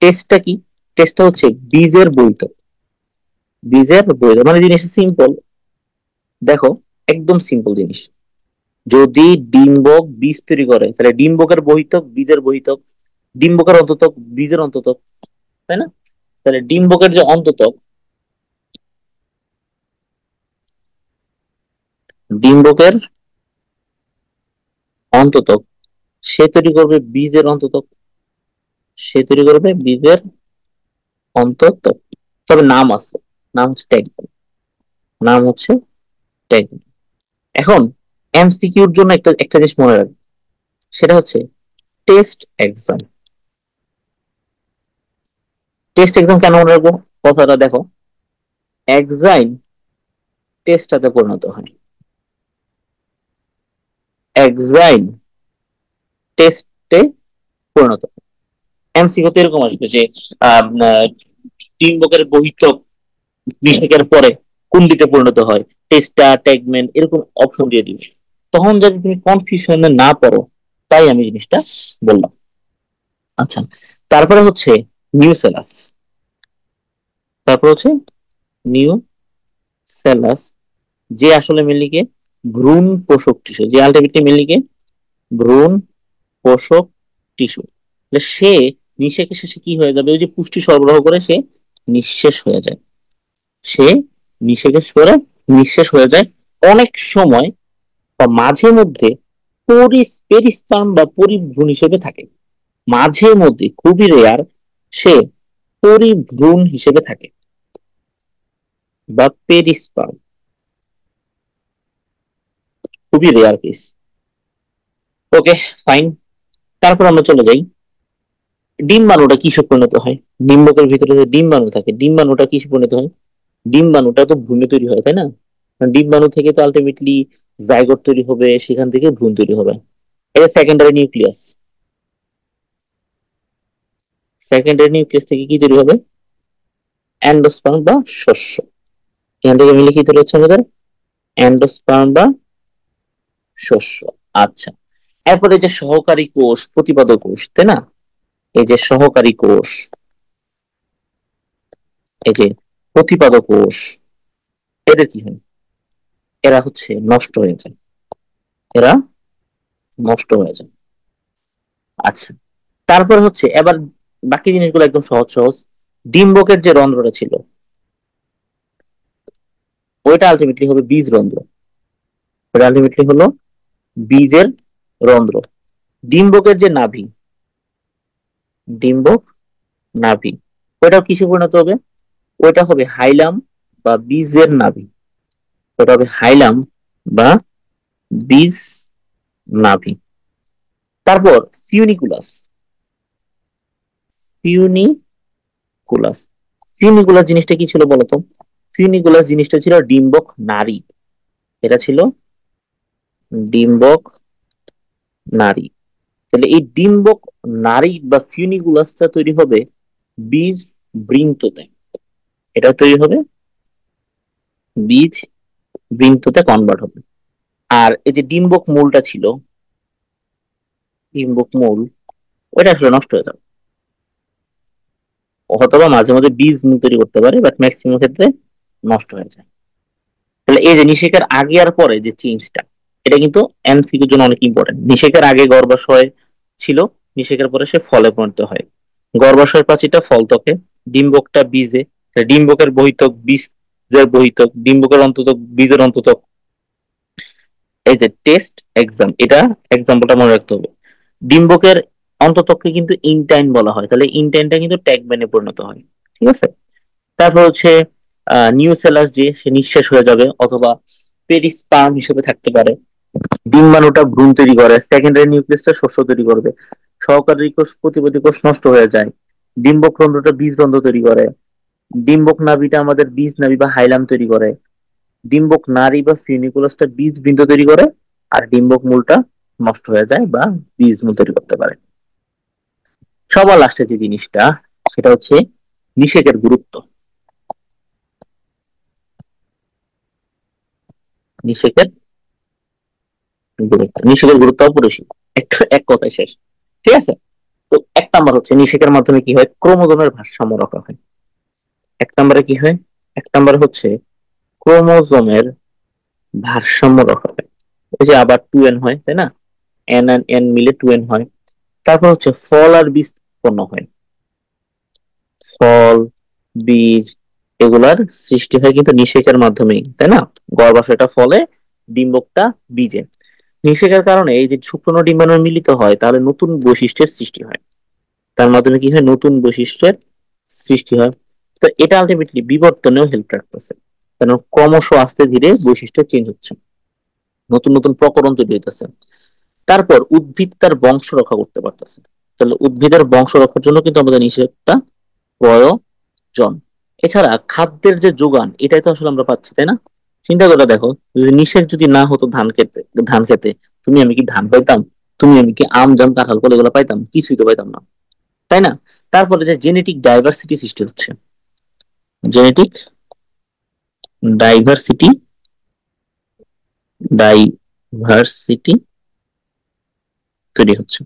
S1: টেস্টটা কি? টেস্টটা হচ্ছে বীজের বহিঃত্বক। বীজের বহিঃত্বক মানে জিনিসটা সিম্পল, দেখো, একদম সিম্পল জিনিস। যদি ডিম্বক বীজ তৈরি করে, তাহলে ডিম্বকের বহিঃত্বক বীজের বহিঃত্বক, ডিম্বকের অন্তত্বক বীজের অন্তত্বক, তাই না? তাহলে ডিম্বকের যে অন্তত্বক, ডিম্বকের অন্তত্বক, সে তৈরি করবে বীজের অন্তত্বক, সে তৈরি করবে বীজের অন্তত্বক। তবে নাম আছে, নাম হচ্ছে ট্যাগন, নাম হচ্ছে ট্যাগন। এখন এমসিকিউর জন্য একটা একটা জিনিস মনে রাখবে, সেটা হচ্ছে টেস্ট এক্সাম। টেস্ট এক্সাম কেন মনে রাখবো? কথাটা দেখো, এক্সাইন টেস্টটাতে পরিণত হয়, এক্সাইন টেস্টে পরিণত হয়। এমসিকিউ তো এরকম আসবে যে টিমবুকের বহিঃত্বক নিষেকের পরে কোনটিতে পরিণত হয়, টেস্টা ট্যাগমেন্ট এরকম অপশন দিয়ে দিবে। তখন যদি তুমি কনফিউশনে না পড়ো, তাই আমি জিনিসটা বললাম। আচ্ছা, তারপরে হচ্ছে নিউসেলাস। তারপর হচ্ছে নিউ সেলাস, যে আসলে মেনলি ভ্রূণ পোষক টিস্যু, যে আলটিমেটলি মেনলি ভ্রূণ পোষক টিস্যু। সে নিঃশেষে শেষে কি হয়ে যাবে? ওই যে পুষ্টি সরবরাহ করে সে নিঃশেষ হয়ে যায়, সে নিঃশেষ করে নিঃশেষ হয়ে যায়। অনেক সময় বা মাঝে মধ্যে পেরিস্পার্ম বা পরিভ্রূণ হিসেবে থাকে, মাঝে মধ্যে খুবই রেয়ার সে পরিভ্রূণ হিসেবে থাকে বা পেরিস্পার্ম, খুবই রেয়ার কেস। ওকে, ফাইন। তারপর আমরা চলে যাই, ডিম্বাণুটা কিসে পরিণত হয়? ডিম্বকের ভিতরে যে ডিম্বাণু থাকে, ডিম্বাণুটা কিসে পরিণত হয়? ডিম্বাণুটা তো ভ্রূণে তৈরি হয়, তাই না? ডিম্বাণু থেকে তো আলটিমেটলি জাইগোট তৈরি হবে, সেখান থেকে ভ্রূণ তৈরি হবে। এটা সেকেন্ডারি নিউক্লিয়াস। সেকেন্ডারি নিউক্লিয়াস থেকে কি তৈরি হবে? অ্যান্ডোস্পার্ম বা শস্য। এখান থেকে মিলে কি তৈরি হচ্ছে আমাদের? অ্যান্ডোস্পার্ম বা শস্য। আচ্ছা, এরপরে যে সহকারী কোষ, প্রতিপাদক কোষ, তাই না? এই যে সহকারী কোষ, এই যে প্রতিপাদক কোষ, এদের কি হয়? এরা হচ্ছে নষ্ট হয়ে যায়। এরা নষ্ট হয়ে যায়। আচ্ছা, তারপর হচ্ছে এবার বাকি জিনিসগুলো একদম সহজ সহজ। ডিম্বকের যে রন্ধ্রটা ছিল ওইটা আলটিমেটলি হবে বীজ রন্ধ্র। ওটা আলটিমেটলি হলো বীজের রন্ধ্র। ডিম্বকের যে নাভি, ডিম্বক নাভি, ওইটাও কিসে পরিণত হবে? ওইটা হবে হাইলাম বা বীজের নাভি। ওটা হবে হাইলাম বা বীজ নাভি। তারপর ফিউনিকুলাস, ফিউনিকুলাস, ফিউনিকুলাস জিনিসটা কি ছিল বলতো? ফিউনিকুলাস জিনিসটা ছিল ডিম্বক নারী। এটা ছিল ডিম্বক নারী। তাহলে এই ডিম্বক নারী বা ফিউনিকুলাসটা তৈরি হবে বীজ বৃন্ততে। এটা তৈরি হবে বীজ বৃন্ততে কনভার্ট হবে। আর এই যে ডিম্বক মূলটা ছিল, ডিম্বক মূল, ওইটা আসলে নষ্ট হয়ে যাবে, অথবা মাঝে মাঝে বীজ তৈরি করতে পারে, বাট ম্যাক্সিমাম ক্ষেত্রে নষ্ট হয়ে যায়। তাহলে এই যে নিষেকের আগে আর পরে যে চেঞ্জটা, এটা কিন্তু এমসিকিউর জন্য অনেক ইম্পর্টেন্ট। নিষেকের আগে গর্ভাশয় ছিল, নিষেকের পরে সে ফলে পরিণত হয়। গর্ভাশয় প্রাচীরটা ফলত্বকে, ডিম্বকটা বীজে, ডিম্বকের বহিতক বীজের বহিতক, ডিম্বকের অন্ততক বীজের অন্ততক। এই যে টেস্ট এক্সাম, এটা এক্সাম্পলটা মনে রাখতে হবে। ডিম্বকের অন্ততককে কিন্তু ইনটাইন বলা হয়, তাহলে ইনটাইনটা কিন্তু ট্যাগম্যানে পরিণত হয়। ঠিক আছে। তারপর হচ্ছে নিউসেলাস, যে সে নিঃশেষ হয়ে যাবে, অথবা পেরিস্পার্ম হিসেবে থাকতে পারে। ডিম্বাণুটা ভ্রূণ তৈরি করে, সেকেন্ডারি নিউক্লিয়াসটা শস্য তৈরি করবে, সহকারী কোষ প্রতিবাদী কোষ নষ্ট হয়ে যায়, ডিম্বক রন্ধ্রটা বীজ রন্ধ্র তৈরি করে, ডিম্বক নাভিটা আমাদের বীজ নাভি বা হাইলাম তৈরি করে, ডিম্বক নারী বা ফিউনিকুলাসটা বীজ বৃন্ত তৈরি করে, আর ডিম্বক মূলটা নষ্ট হয়ে যায় বা বীজ মূল তৈরি করতে পারে। সবার লাস্টে যে জিনিসটা, সেটা হচ্ছে নিষেকের গুরুত্ব। নিষেকের গুরুত্ব, নিষেকের গুরুত্ব অপরিসীম। একটু এক কথায় শেষ। ঠিক আছে। তো এক নাম্বার হচ্ছে নিষেকের মাধ্যমে কি হয়, ক্রোমোজোমের ভারসাম্য রক্ষা হয়। এক নম্বরে কি হয়? এক নম্বরে হচ্ছে ক্রোমোজোমের ভারসাম্য রক্ষা হয়। ওই যে আবার 2n হয়, তাই না? এন এন এন মিলে 2n হয়। তারপর হচ্ছে ফল আর বীজ উৎপন্ন হয়। ফল, বীজ, এগুলার সৃষ্টি হয় কিন্তু নিষেকের মাধ্যমেই, তাই না? গর্ভাশয়টা ফলে, ডিম্বকটা বীজে। নিষেকের কারণে এই যে শুক্রাণু ডিম্বাণু মিলিত হয়, তাহলে নতুন বৈশিষ্ট্যের সৃষ্টি হয়। তার মাধ্যমে কি হয়, নতুন বৈশিষ্ট্যের সৃষ্টি হয়। তো এটা আলটিমেটলি বিবর্তনেও হেল্প রাখতেছে, কারণ ক্রমশ আস্তে ধীরে বৈশিষ্ট্য চেঞ্জ হচ্ছে, নতুন নতুন প্রকরণ তৈরি হইতেছে। তারপর উদ্ভিদ তার বংশ রক্ষা করতে পারতেছে। তাহলে উদ্ভিদের বংশ রক্ষার জন্য কিন্তু আমাদের নিষেকটা প্রয়োজন। এছাড়া খাদ্যের যে যোগান, এটাই তো আসলে আমরা পাচ্ছি, তাই না? চিন্তা করে দেখো, যদি নিষেক যদি না হতো ধান খেতে তুমি আমি কি ধান পাইতাম? তুমি আমি কি আম জাম কাঁঠাল কলা এগুলো পাইতাম? কিছুই তো পাইতাম না, তাই না? তারপরে যে জেনেটিক ডাইভার্সিটি সৃষ্টি হচ্ছে, জেনেটিক ডাইভার্সিটি, ডাইভার্সিটি তৈরি হচ্ছে।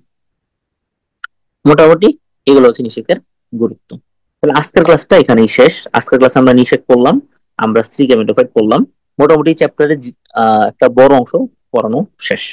S1: মোটামুটি এগুলো হচ্ছে নিষেকের গুরুত্ব। তাহলে আজকের ক্লাসটা এখানেই শেষ। আজকের ক্লাসে আমরা নিষেক পড়লাম, আমরা স্ত্রী গ্যামেটোফাইট পড়লাম। মোটামুটি চ্যাপ্টারের একটা বড় অংশ পড়ানো শেষ।